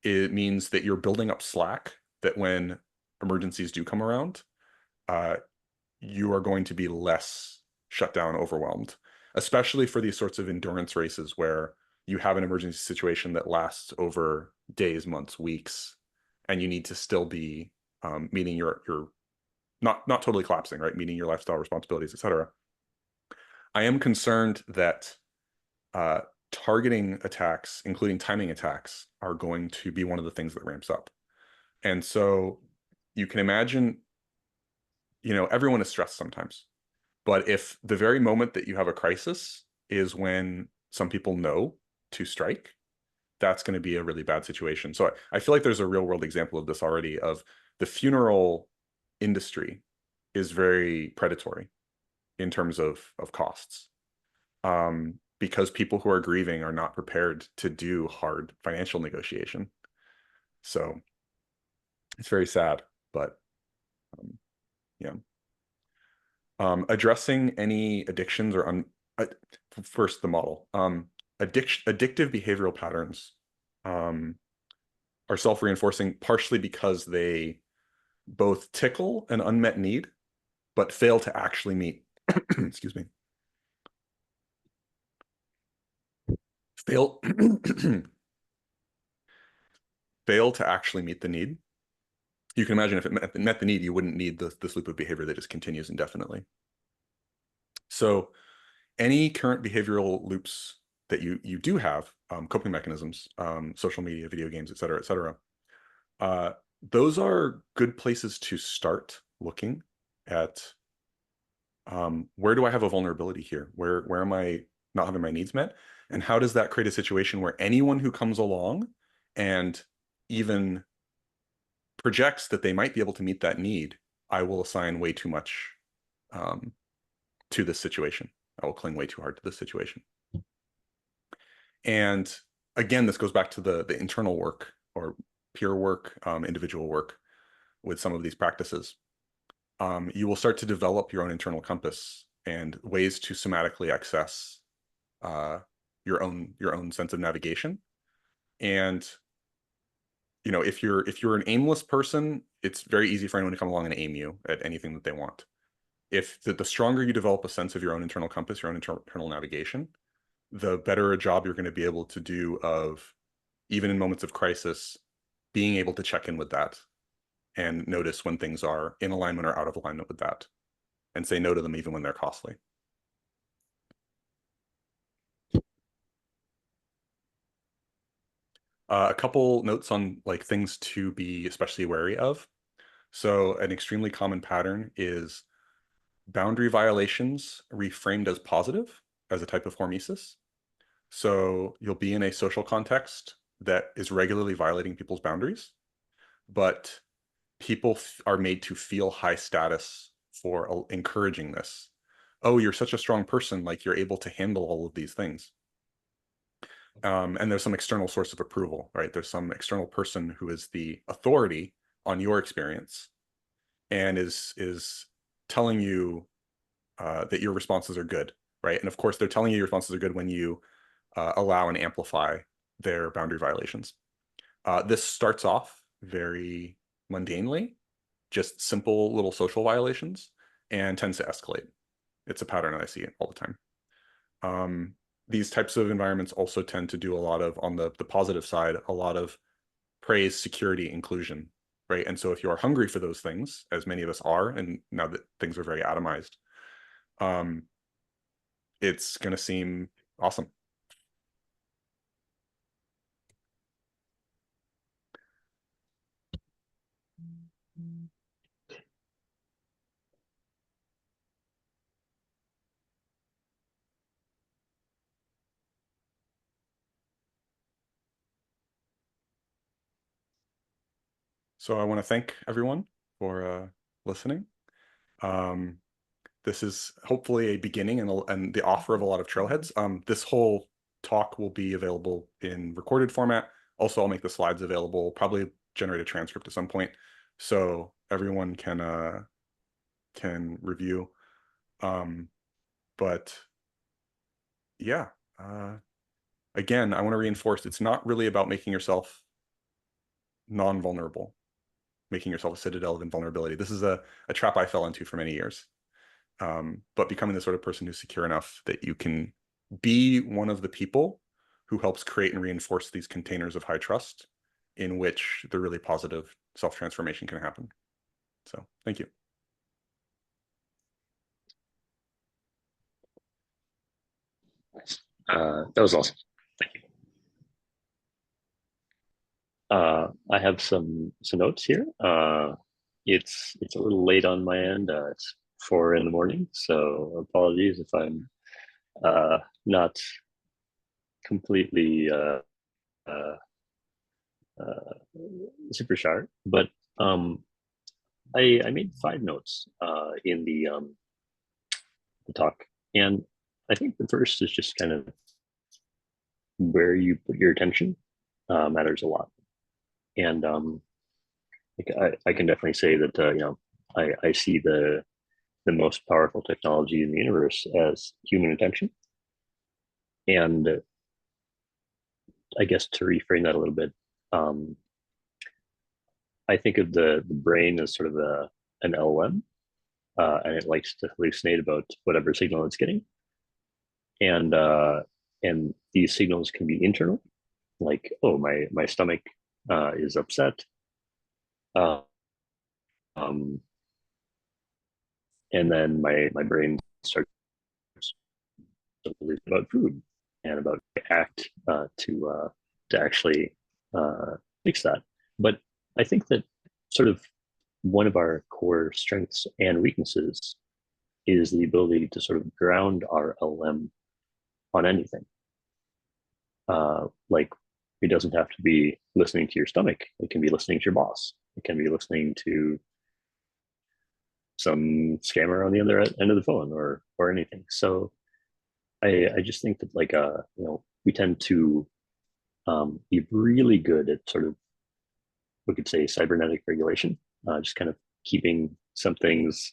It means that you're building up slack that when emergencies do come around, you are going to be less shut down, overwhelmed, especially for these sorts of endurance races where you have an emergency situation that lasts over days, months, weeks, and you need to still be meeting your not totally collapsing, right? Meeting your lifestyle responsibilities, etc. I am concerned that targeting attacks, including timing attacks, are going to be one of the things that ramps up. And so you can imagine, everyone is stressed sometimes. But if the very moment that you have a crisis is when some people know to strike, that's going to be a really bad situation. So I feel like there's a real world example of this already, of the funeral industry is very predatory in terms of costs. Because people who are grieving are not prepared to do hard financial negotiation. So it's very sad, but yeah. Addressing any addictions or first the model. Addictive behavioral patterns are self-reinforcing, partially because they both tickle an unmet need, but fail to actually meet, excuse me, fail fail to actually meet the need. You can imagine if it met the need, you wouldn't need this loop of behavior that just continues indefinitely. So any current behavioral loops that you do have, coping mechanisms, social media, video games, et cetera, those are good places to start looking at where do I have a vulnerability here? Where am I not having my needs met? And how does that create a situation where anyone who comes along and even projects that they might be able to meet that need, I will assign way too much to this situation. I will cling way too hard to this situation. And again, this goes back to the internal work or peer work, individual work with some of these practices. You will start to develop your own internal compass and ways to somatically access your own sense of navigation. And if you're an aimless person, it's very easy for anyone to come along and aim you at anything that they want. If the stronger you develop a sense of your own internal compass, your own internal navigation, the better a job you're going to be able to do of, even in moments of crisis, being able to check in with that and notice when things are in alignment or out of alignment with that, and say no to them even when they're costly. A couple notes on like things to be especially wary of. So an extremely common pattern is boundary violations reframed as positive, as a type of hormesis. So you'll be in a social context that is regularly violating people's boundaries, but people are made to feel high status for encouraging this. Oh, you're such a strong person, like you're able to handle all of these things. And there's some external source of approval, right? There's some external person who is the authority on your experience and is telling you that your responses are good, right? And of course, they're telling you your responses are good when you allow and amplify their boundary violations. This starts off very mundanely, just simple little social violations, and tends to escalate. It's a pattern that I see all the time. These types of environments also tend to do a lot of, on the positive side, a lot of praise, security, inclusion, right? And so if you are hungry for those things, as many of us are, and now that things are very atomized, it's going to seem awesome. So I want to thank everyone for listening. This is hopefully a beginning and the offer of a lot of trailheads. This whole talk will be available in recorded format. Also, I'll make the slides available, probably generate a transcript at some point, so everyone can review. But yeah, again, I want to reinforce it's not really about making yourself non-vulnerable, making yourself a citadel of invulnerability. This is a trap I fell into for many years. But becoming the sort of person who's secure enough that you can be one of the people who helps create and reinforce these containers of high trust in which the really positive self-transformation can happen. So thank you. That was awesome. Thank you. I have some notes here. It's a little late on my end. It's 4 in the morning, so apologies if I'm not completely super sharp. But I made 5 notes in the talk, and I think the first is just kind of where you put your attention matters a lot. And I can definitely say that I see the most powerful technology in the universe as human attention. And I guess to reframe that a little bit, I think of the brain as sort of an LLM, and it likes to hallucinate about whatever signal it's getting. And these signals can be internal, like, oh, my stomach is upset. Um, and then my brain starts to believe about food and about act to actually fix that. But I think that sort of one of our core strengths and weaknesses is the ability to sort of ground our LM on anything. Like, it doesn't have to be listening to your stomach. It can be listening to your boss. It can be listening to some scammer on the other end of the phone or anything. So I just think that, like, we tend to be really good at sort of, we could say, cybernetic regulation, just kind of keeping some things,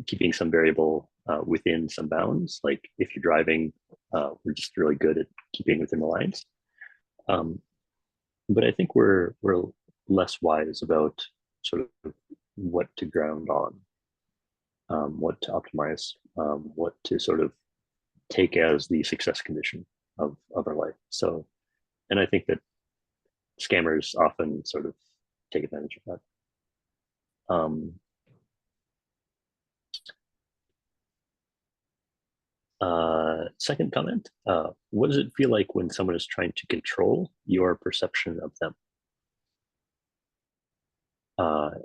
keeping some variable within some bounds. Like if you're driving, we're just really good at keeping within the lines. But I think we're less wise about sort of what to ground on, what to optimize, what to sort of take as the success condition of our life. So, and I think that scammers often sort of take advantage of that. Second comment, what does it feel like when someone is trying to control your perception of them?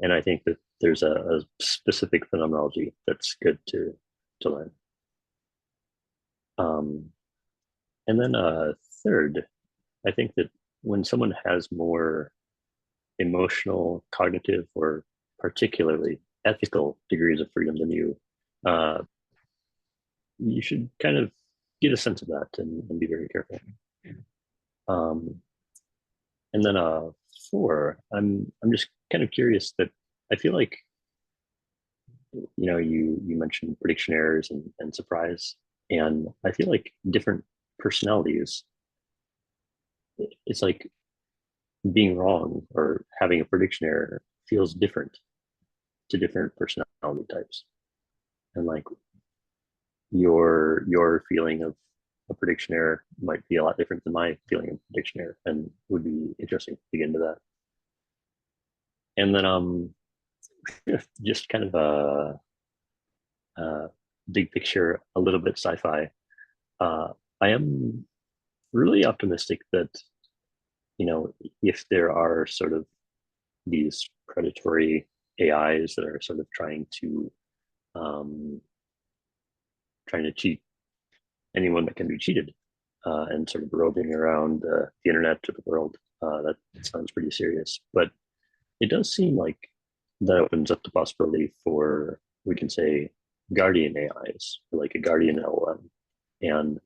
And I think that there's a specific phenomenology that's good to learn. And then third, I think that when someone has more emotional, cognitive, or particularly ethical degrees of freedom than you, you should kind of get a sense of that and be very careful. And then 4, I'm just kind of curious that I feel like, you mentioned prediction errors and surprise, and I feel like different personalities, it's like being wrong or having a prediction error feels different to different personality types. And like your feeling of a prediction error might be a lot different than my feeling of prediction error, and would be interesting to get into that. And then just kind of a big picture, a little bit sci-fi. I am really optimistic that, if there are sort of these predatory AIs that are sort of trying to cheat anyone that can be cheated, and sort of roving around the internet to the world, that sounds pretty serious. But it does seem like that opens up the possibility for, we can say, guardian AIs, or like a guardian LLM. And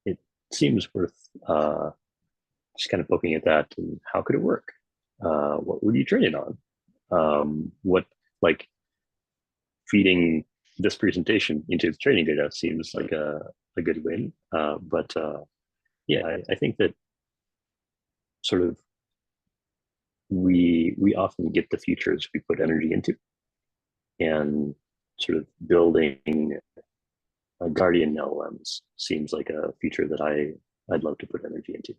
it seems worth just kind of poking at that and how could it work? What would you train it on? What, like, feeding this presentation into the training data seems like a good win. But yeah, I think that sort of we often get the features we put energy into, and sort of building a guardian LLMs seems like a feature that I'd love to put energy into.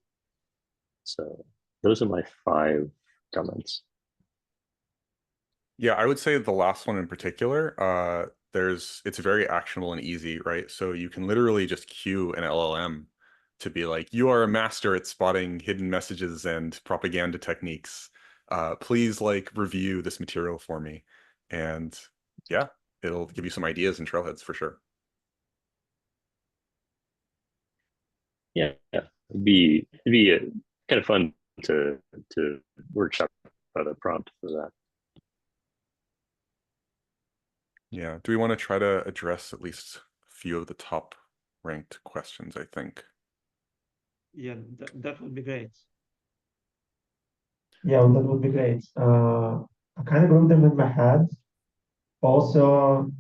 So those are my 5 comments. Yeah, I would say the last one in particular, it's very actionable and easy, right? So you can literally just cue an LLM to be like, you are a master at spotting hidden messages and propaganda techniques. Please like review this material for me. And yeah, it'll give you some ideas and trailheads for sure. Yeah, it'd be kind of fun to workshop a prompt for that. Yeah. Do we want to try to address at least a few of the top ranked questions, I think? Yeah, that would be great. Yeah, that would be great. I kind of grouped them in my head. Also,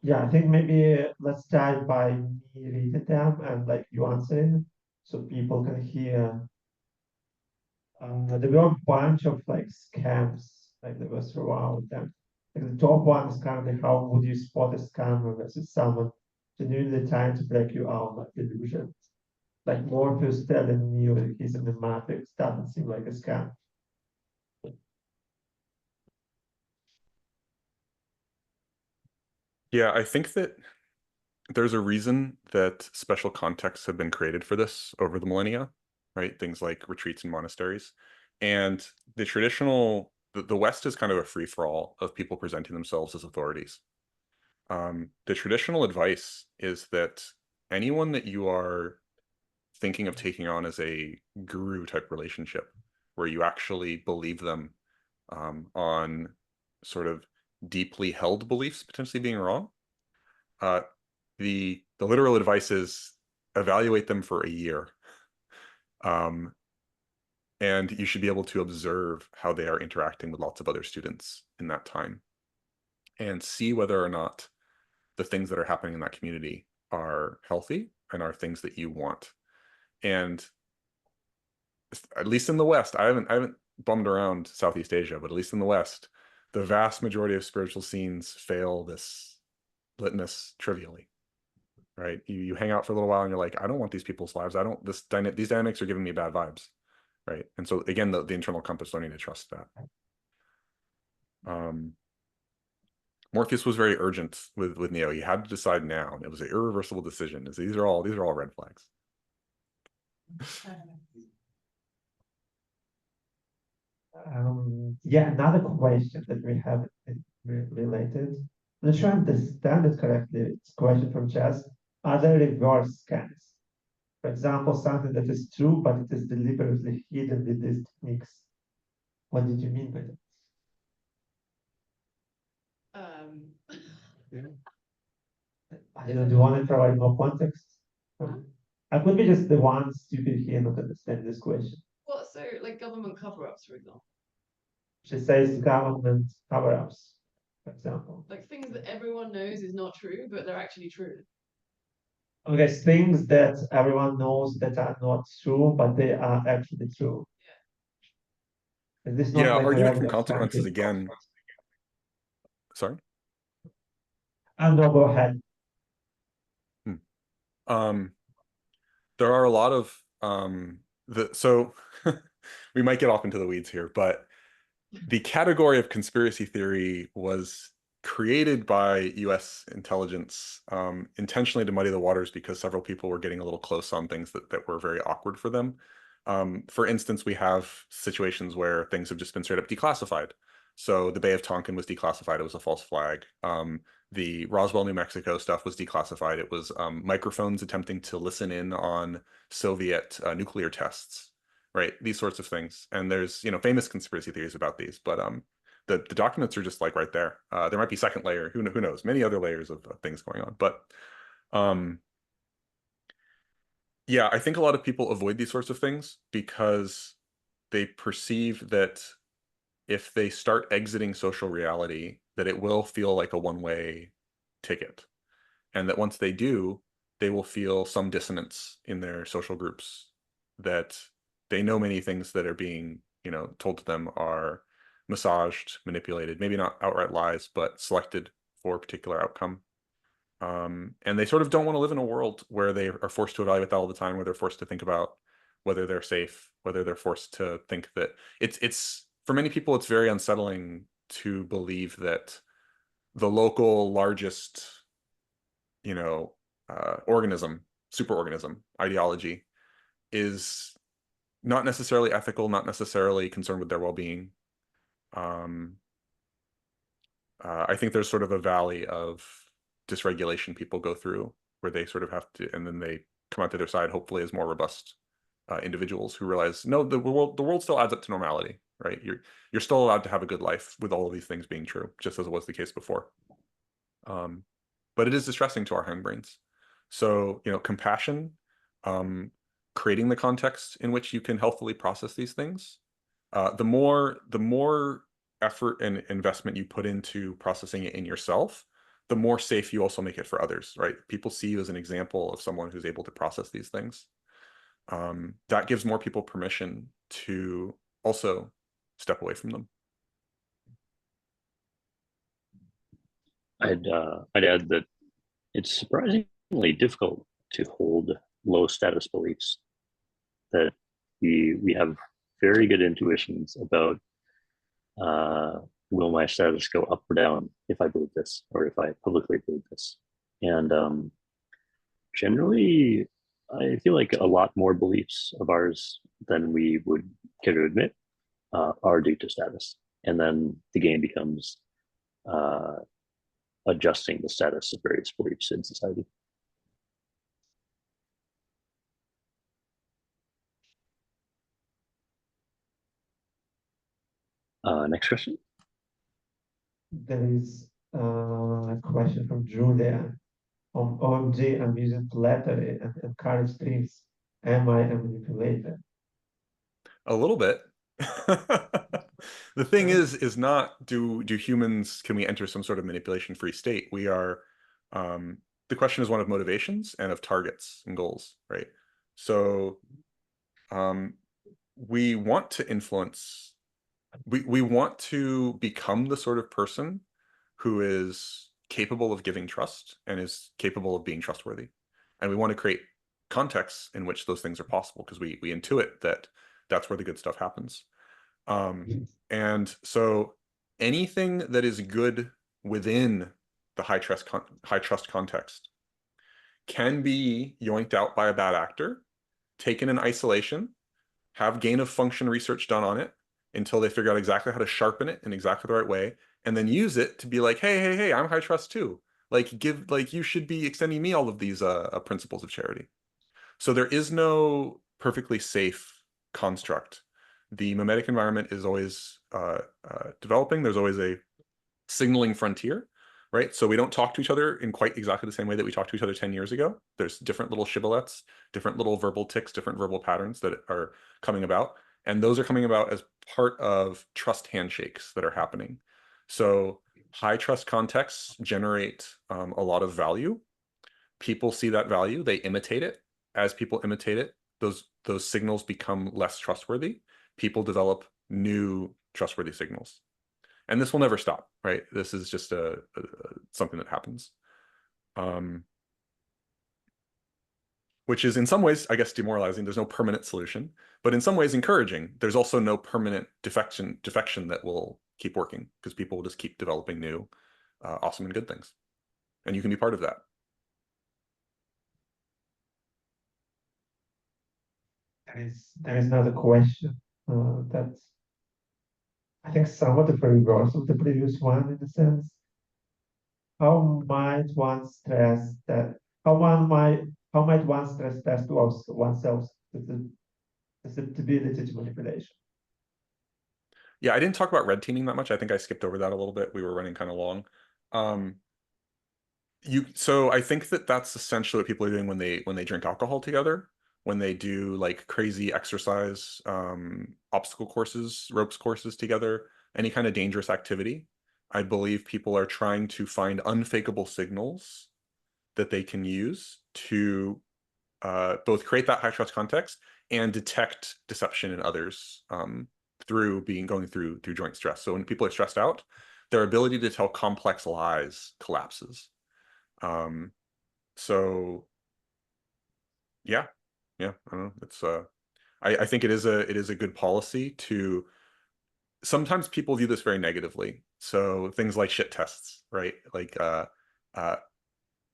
yeah, I think maybe let's start by me reading them and like you answering so people can hear. There were a bunch of like scams like that was throughout them. Like the top one is kind of like how would you spot a scammer versus someone genuinely trying to break you out like illusions. Like Morpheus telling you that he's in the Matrix doesn't seem like a scam. Yeah, I think that there's a reason that special contexts have been created for this over the millennia, right? Things like retreats and monasteries. And the West is kind of a free-for-all of people presenting themselves as authorities. The traditional advice is that anyone that you are thinking of taking on as a guru type relationship, where you actually believe them on sort of deeply held beliefs potentially being wrong, uh, the literal advice is evaluate them for a year. And you should be able to observe how they are interacting with lots of other students in that time and see whether or not the things that are happening in that community are healthy and are things that you want. And at least in the West, I haven't bummed around Southeast Asia, but at least in the West, the vast majority of spiritual scenes fail this litmus trivially. Right? You hang out for a little while and you're like, I don't want these people's lives. These dynamics are giving me bad vibes. Right. And so again, the internal compass, learning to trust that. Morpheus was very urgent with Neo. He had to decide now. And it was an irreversible decision. These are all red flags. Yeah, another question that we have related. I'm not sure I understand it correctly. It's a question from Chess. Are there reverse scans? For example, something that is true, but it is deliberately hidden with these techniques. What did you mean by that? I don't know, do you want to provide more context? I could be just the one stupid here not understand this question. What, so like government cover-ups, for example? She says government cover-ups, for example. Like things that everyone knows is not true, but they're actually true. Okay, things that everyone knows that are not true, but they are actually true. Is this not Yeah, like argument from reverse consequences scientific? again. Sorry. No, go ahead. There are a lot of so we might get off into the weeds here, but the category of conspiracy theory was created by US intelligence intentionally to muddy the waters because several people were getting a little close on things that were very awkward for them. For instance, we have situations where things have just been straight up declassified. So the Bay of Tonkin was declassified. It was a false flag. The Roswell, New Mexico stuff was declassified. It was microphones attempting to listen in on Soviet nuclear tests right? These sorts of things. And there's, famous conspiracy theories about these, but the documents are just like right there. There might be second layer, who knows, many other layers of things going on. But yeah, I think a lot of people avoid these sorts of things because they perceive that if they start exiting social reality, that it will feel like a one-way ticket. And that once they do, they will feel some dissonance in their social groups, that they know many things that are being, told to them are massaged, manipulated, maybe not outright lies, but selected for a particular outcome. And they sort of don't want to live in a world where they are forced to evaluate that all the time, where they're forced to think about whether they're safe, whether they're forced to think that it's for many people, it's very unsettling to believe that the local largest, organism, superorganism ideology is not necessarily ethical, not necessarily concerned with their well-being. I think there's sort of a valley of dysregulation people go through where they sort of have to, and then they come out to their side, hopefully as more robust individuals who realize, no, the world still adds up to normality, right? You're still allowed to have a good life with all of these things being true, just as was the case before. But it is distressing to our hindbrains. So, compassion, creating the context in which you can healthfully process these things. The more effort and investment you put into processing it in yourself, the more safe you also make it for others, right? People see you as an example of someone who's able to process these things. That gives more people permission to also step away from them. I'd add that it's surprisingly difficult to hold low status beliefs, that we have very good intuitions about will my status go up or down if I believe this, or if I publicly believe this. And generally, I feel like a lot more beliefs of ours than we would care to admit are due to status. And then the game becomes adjusting the status of various beliefs in society. Next question. There is a question from Julia. On OMG, I'm using flattery and encourage dreams. Am I a manipulator? A little bit. The thing is not do humans, can we enter some sort of manipulation free state? We are, the question is one of motivations and of targets and goals, right? So we want to influence, we want to become the sort of person who is capable of giving trust and is capable of being trustworthy. And we want to create contexts in which those things are possible, because we intuit that that's where the good stuff happens. And so anything that is good within the high trust context can be yoinked out by a bad actor, taken in isolation, have gain of function research done on it until they figure out exactly how to sharpen it in exactly the right way, and then use it to be like, hey, I'm high trust too. You should be extending me all of these principles of charity. So there is no perfectly safe construct. The mimetic environment is always developing. There's always a signaling frontier, right? So we don't talk to each other in quite exactly the same way that we talked to each other 10 years ago. There's different little shibboleths, different little verbal tics, different verbal patterns that are coming about. And those are coming about as part of trust handshakes that are happening. So high trust contexts generate a lot of value. People see that value, they imitate it. As people imitate it, those signals become less trustworthy. People develop new trustworthy signals. And this will never stop, right? This is just something that happens. Which is in some ways, I guess, demoralizing. There's no permanent solution, but in some ways encouraging. There's also no permanent defection that will keep working, because people will just keep developing new, awesome and good things. And you can be part of that. There is another question that I think somewhat the reverse of the previous one, in a sense. How might one stress that? How might one stress test oneself? susceptibility to manipulation. Yeah, I didn't talk about red teaming that much. I think I skipped over that a little bit. We were running kind of long. So I think that that's essentially what people are doing when they drink alcohol together, when they do like crazy exercise, obstacle courses, ropes courses together, any kind of dangerous activity. I believe people are trying to find unfakeable signals that they can use to both create that high trust context and detect deception in others through going through joint stress. So when people are stressed out, their ability to tell complex lies collapses. So yeah, I don't know. It's I think it is a good policy to. Sometimes people view this very negatively. So things like shit tests, right? Like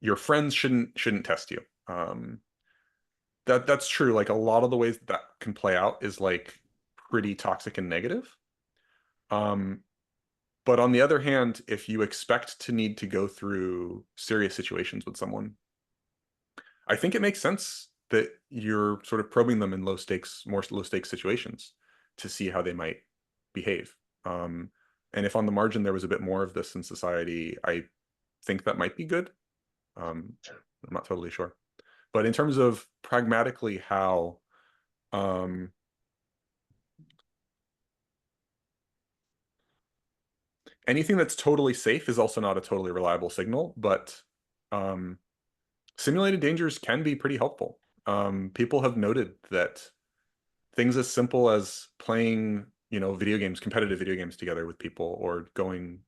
your friends shouldn't test you. That's true. Like a lot of the ways that can play out is like pretty toxic and negative. But on the other hand, if you expect to need to go through serious situations with someone, I think it makes sense that you're sort of probing them in more low stakes situations to see how they might behave. And if on the margin there was a bit more of this in society, I think that might be good. I'm not totally sure. But in terms of pragmatically how anything that's totally safe is also not a totally reliable signal, but simulated dangers can be pretty helpful. People have noted that things as simple as playing, competitive video games together with people, or going,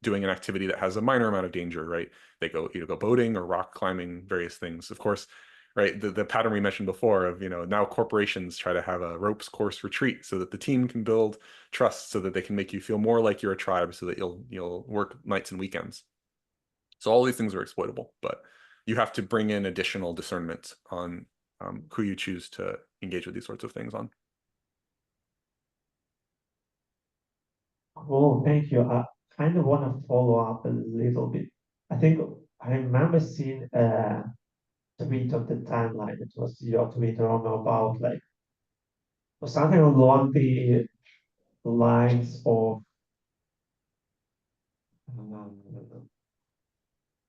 doing an activity that has a minor amount of danger, right? They go boating or rock climbing, various things. Of course, right, the pattern we mentioned before of, now corporations try to have a ropes course retreat so that the team can build trust, so that they can make you feel more like you're a tribe, so that you'll work nights and weekends. So all these things are exploitable, but you have to bring in additional discernment on who you choose to engage with these sorts of things on. Cool, thank you. I kind of want to follow up a little bit. I think I remember seeing a tweet of the timeline. It was your tweet, Romeo, about like or something along the lines of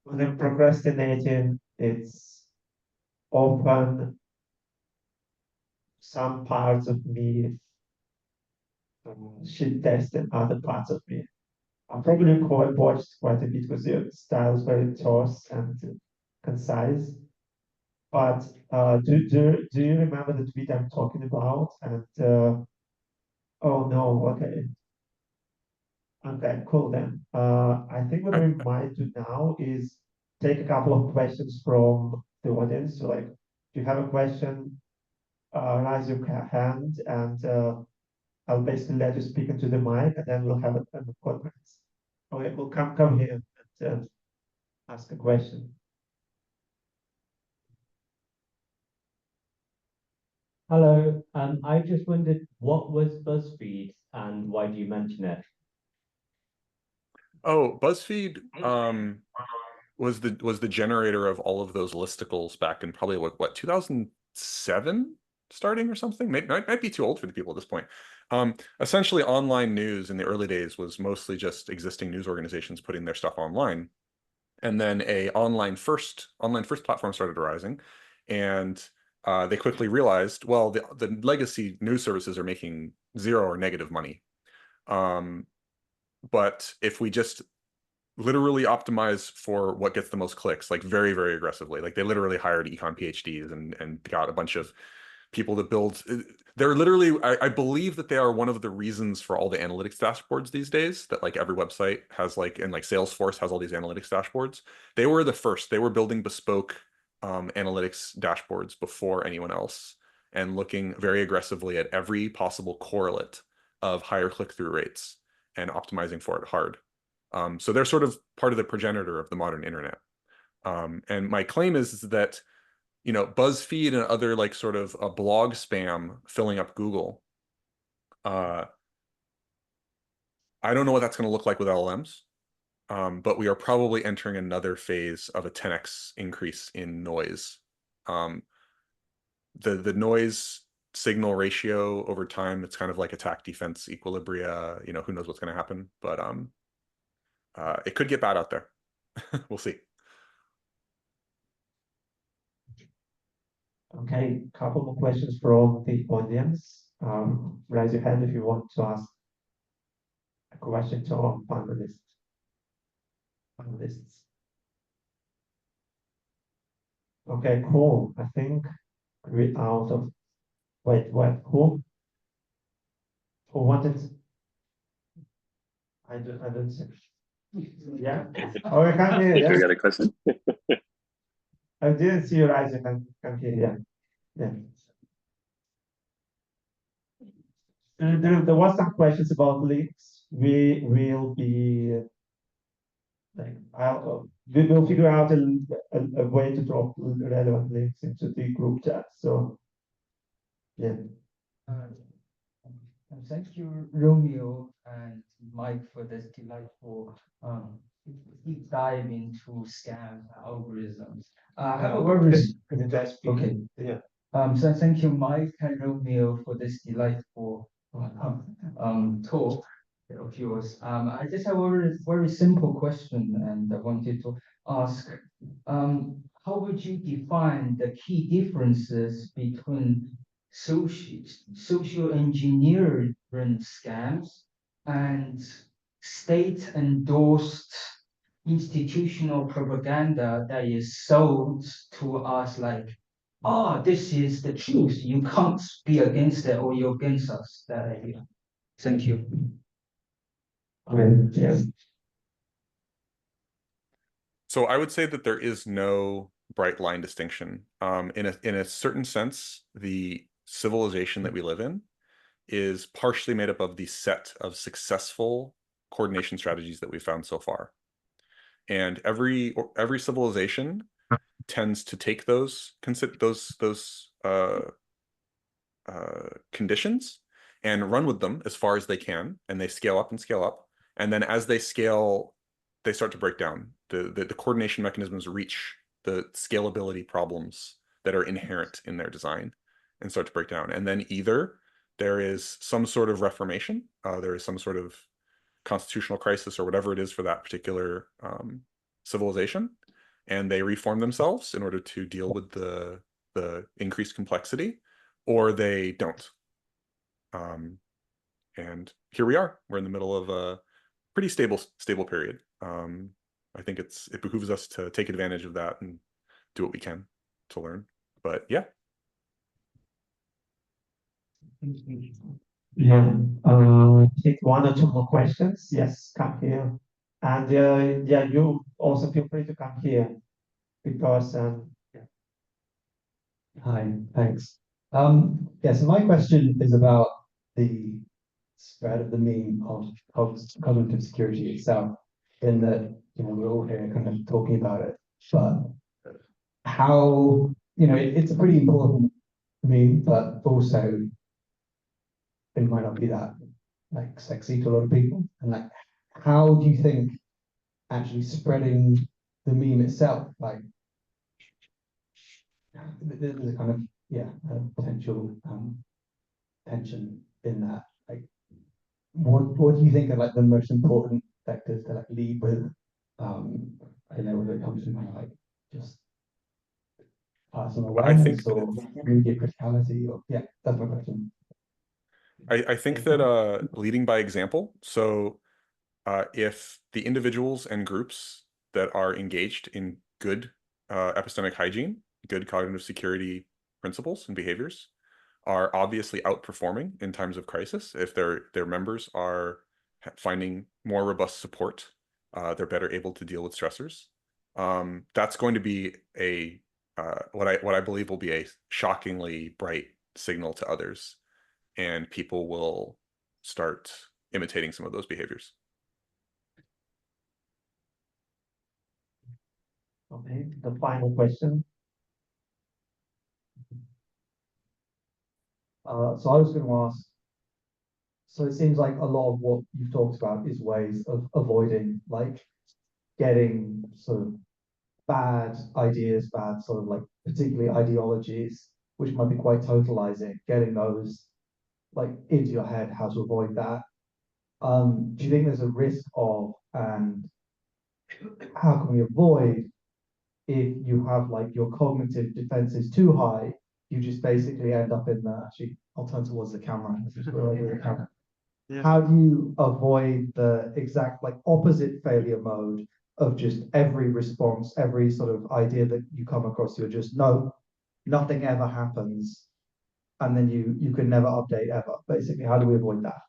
when I'm procrastinating, it's often some parts of me shit testing other parts of me. I probably watched quite a bit because your style is very terse and concise. But do you remember the tweet I'm talking about? And oh no, okay. Okay, cool then. I think what we might do now is take a couple of questions from the audience. So like, if you have a question, raise your hand and I'll basically let you speak into the mic and then we'll have a conference. Okay, we'll come here and ask a question. Hello, I just wondered what was BuzzFeed and why do you mention it? Oh, BuzzFeed was the generator of all of those listicles back in probably what 2007 starting or something. Might be too old for the people at this point. Essentially, online news in the early days was mostly just existing news organizations putting their stuff online, and then a online first platform started arising, and they quickly realized, well, the legacy news services are making zero or negative money. But if we just literally optimize for what gets the most clicks, like very, very aggressively, like they literally hired econ PhDs and got a bunch of people to build. They're literally, I believe that they are one of the reasons for all the analytics dashboards these days, that like every website has, like, and like Salesforce has all these analytics dashboards. They were the first. They were building bespoke analytics dashboards before anyone else, and looking very aggressively at every possible correlate of higher click-through rates and optimizing for it hard. So they're sort of part of the progenitor of the modern internet. And my claim is that, BuzzFeed and other like sort of a blog spam filling up Google, I don't know what that's going to look like with LLMs, but we are probably entering another phase of a 10x increase in noise. The noise signal ratio over time. It's kind of like attack defense equilibria. You know, who knows what's going to happen, but it could get bad out there. We'll see. Okay, couple more questions from the audience. Raise your hand if you want to ask a question to our panelists. Okay, cool. I think we're out of. Wait, what? Who? Who wanted? I don't see. Yeah. Oh, I can't hear. If you Yeah. got a question. I didn't see your eyes. I can't hear. Yeah. Yeah. There was some questions about links. We will be like we will figure out a way to drop relevant links into the group chat. So yeah. Thank you, Romeo and Mike, for this delightful deep dive into scams and algorithms. I have a very okay. Yeah. So thank you, Mike and Romeo, for this delightful talk of yours. I just have a very simple question, and I wanted to ask, how would you define the key differences between social engineering scams and state endorsed institutional propaganda that is sold to us like, oh, this is the truth. You can't be against it or you're against us. That idea. Thank you. Yeah. So I would say that there is no bright line distinction. In a certain sense, the civilization that we live in is partially made up of the set of successful coordination strategies that we've found so far. And every civilization tends to take those conditions and run with them as far as they can, and they scale up and scale up. And then as they scale, they start to break down. The coordination mechanisms reach the scalability problems that are inherent in their design and start to break down. And then either there is some sort of reformation, there is some sort of constitutional crisis or whatever it is for that particular civilization, and they reform themselves in order to deal with the increased complexity, or they don't. And here we are. We're in the middle of a pretty stable period. I think it behooves us to take advantage of that and do what we can to learn. But yeah. Yeah. Take one or two more questions. Yes, come here. And yeah, you also feel free to come here because yeah. Hi, thanks. Yeah, so my question is about the spread of the meme of cognitive security itself, in that, you know, we're all here kind of talking about it, but how, you know, it's a pretty important meme, but also it might not be that like sexy to a lot of people. And like, how do you think actually spreading the meme itself, like, there's a kind of, yeah, a potential tension in that. Like, what do you think are like the most important vectors to like lead with? I don't know whether it comes from like just personal awareness or media criticality, or yeah, that's my question. I think that leading by example. So if the individuals and groups that are engaged in good epistemic hygiene, good cognitive security principles and behaviors are obviously outperforming in times of crisis, if their members are finding more robust support, they're better able to deal with stressors. That's going to be a what I believe will be a shockingly bright signal to others, and people will start imitating some of those behaviors. Okay, the final question. So I was going to ask, so it seems like a lot of what you've talked about is ways of avoiding like getting sort of bad ideas, bad sort of like particularly ideologies which might be quite totalizing, getting those like into your head, how to avoid that. Do you think there's a risk of, and how can we avoid if you have like your cognitive defenses too high, you just basically end up in the, actually, I'll turn towards the camera. This is where I do the camera. Yeah. How do you avoid the exact like opposite failure mode of just every response, every sort of idea that you come across, you're just no, nothing ever happens, and then you can never update ever. Basically, how do we avoid that?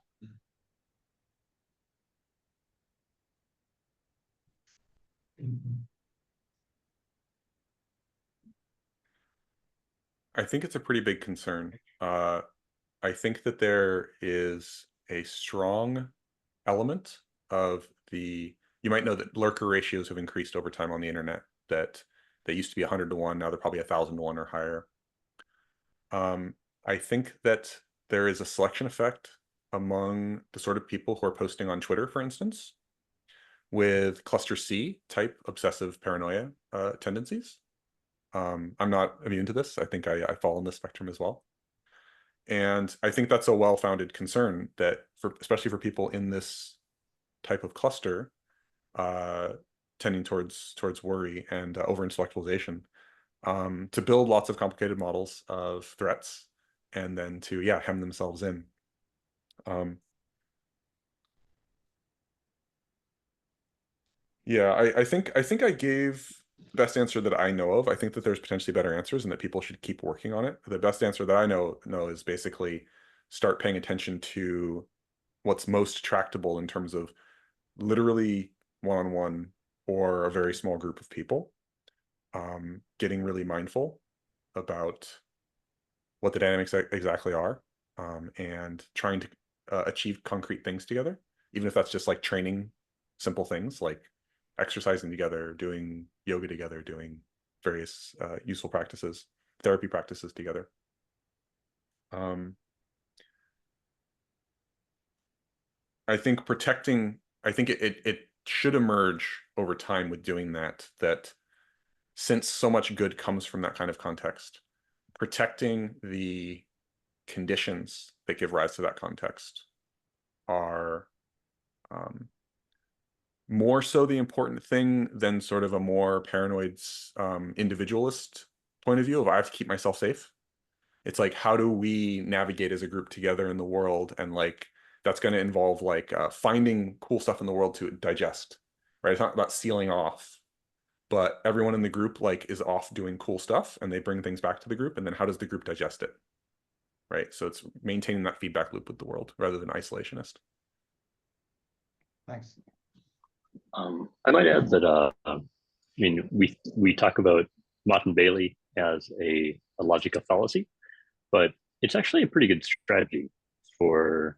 I think it's a pretty big concern. I think that there is a strong element of you might know that lurker ratios have increased over time on the internet, that they used to be 100 to 1, now they're probably 1,000 to 1 or higher. I think that there is a selection effect among the sort of people who are posting on Twitter, for instance, with cluster C type obsessive paranoia tendencies. I'm not immune to this. I think I fall in this spectrum as well. And I think that's a well-founded concern that, especially for people in this type of cluster, tending towards worry and over-intellectualization, to build lots of complicated models of threats and then to, hem themselves in. I think I gave the best answer that I know of. I think that there's potentially better answers and that people should keep working on it. The best answer that I know is basically start paying attention to what's most tractable in terms of literally one-on-one or a very small group of people. Getting really mindful about what the dynamics exactly are, and trying to achieve concrete things together, even if that's just like training simple things like exercising together, doing yoga together, doing various useful practices, therapy practices together. I think it should emerge over time with doing that since so much good comes from that kind of context, protecting the conditions that give rise to that context are more so the important thing than sort of a more paranoid individualist point of view of I have to keep myself safe. It's like, how do we navigate as a group together in the world? And like, that's going to involve like finding cool stuff in the world to digest, right? It's not about sealing off, but everyone in the group like is off doing cool stuff and they bring things back to the group. And then how does the group digest it? Right. So it's maintaining that feedback loop with the world rather than isolationist. Thanks. I might add that I mean, we talk about Mott and Bailey as a logical fallacy, but it's actually a pretty good strategy for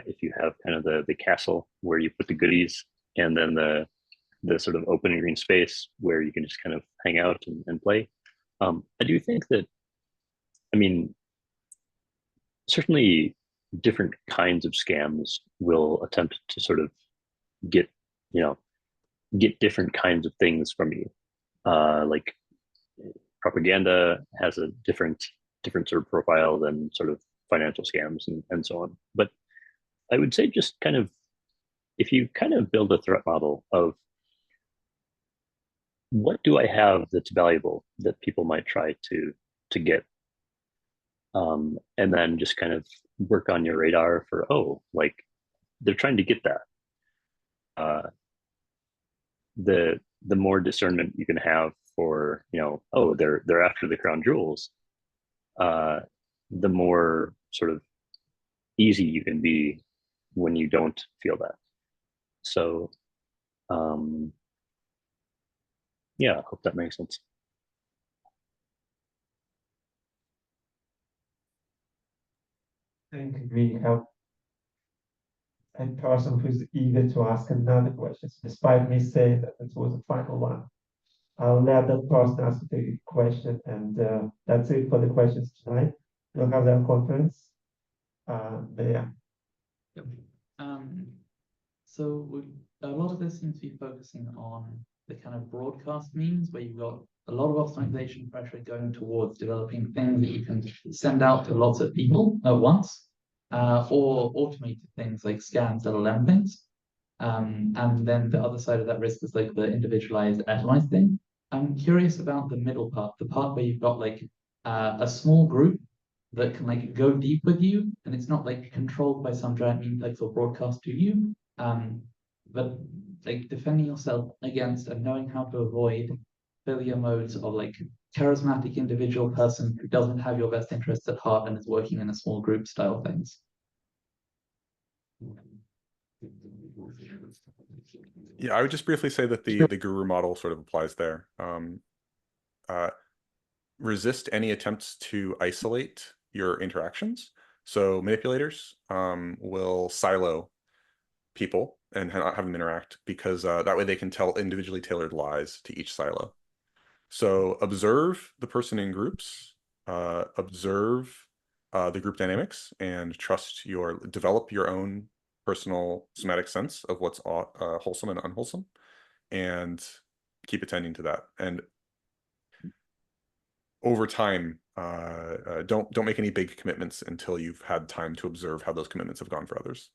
if you have kind of the castle where you put the goodies, and then the sort of open and green space where you can just kind of hang out and play. I do think that, I mean, certainly different kinds of scams will attempt to sort of get different kinds of things from you. Like propaganda has a different sort of profile than sort of financial scams and so on. But I would say just kind of, if you kind of build a threat model of what do I have that's valuable that people might try to get, and then just kind of work on your radar for, oh, like they're trying to get that. The more discernment you can have for, oh, they're after the crown jewels, the more sort of easy you can be when you don't feel that. So yeah, I hope that makes sense. Thank you, really help. And person who's eager to ask another question, despite me saying that this was the final one. I'll let that person ask the question, and that's it for the questions tonight. We'll have that conference. Yeah. So a lot of this seems to be focusing on the kind of broadcast means where you've got a lot of optimization pressure going towards developing things that you can send out to lots of people at once, or automated things like scans, LLM things. And then the other side of that risk is like the individualized, atomized thing. I'm curious about the middle part, the part where you've got like a small group that can like go deep with you, and it's not like controlled by some giant means or broadcast to you. But like defending yourself against and knowing how to avoid failure modes of like charismatic individual person who doesn't have your best interests at heart and is working in a small group style things. Yeah, I would just briefly say that the guru model sort of applies there. Resist any attempts to isolate your interactions. So manipulators will silo people and not have them interact, because that way they can tell individually tailored lies to each silo. So observe the person in groups, observe the group dynamics, and develop your own personal somatic sense of what's wholesome and unwholesome, and keep attending to that. And over time, don't make any big commitments until you've had time to observe how those commitments have gone for others.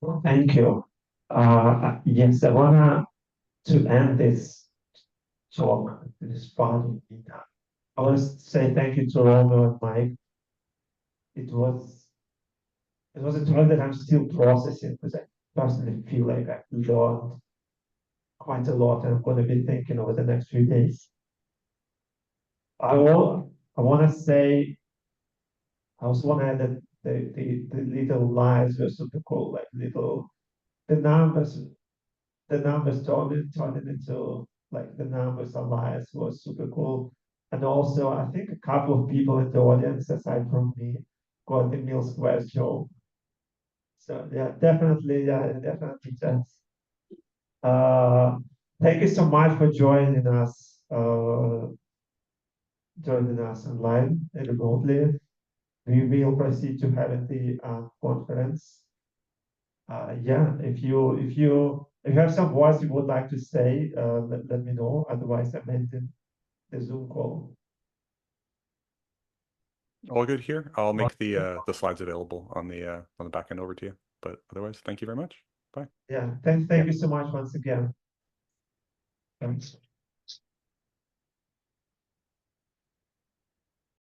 Well, thank you. Yes, I wanna to end this talk, this part. I want to say thank you to Romeo and Mike. It was a talk that I'm still processing, because I personally feel like I've learned quite a lot, and I'm going to be thinking over the next few days. I want to say, I also want to add that the little lies were super cool, like the numbers turning into like the numbers and lies was super cool. And also, I think a couple of people in the audience, aside from me, got the Mill Square joke. So yeah, definitely, Jess. Thank you so much for joining us online and remotely. We will proceed to having the conference. Yeah, if you have some words you would like to say, let me know. Otherwise, I'm ending the Zoom call. All good here. I'll make the slides available on the back end over to you. But otherwise, thank you very much. Bye. Yeah, thank you so much once again. Thanks.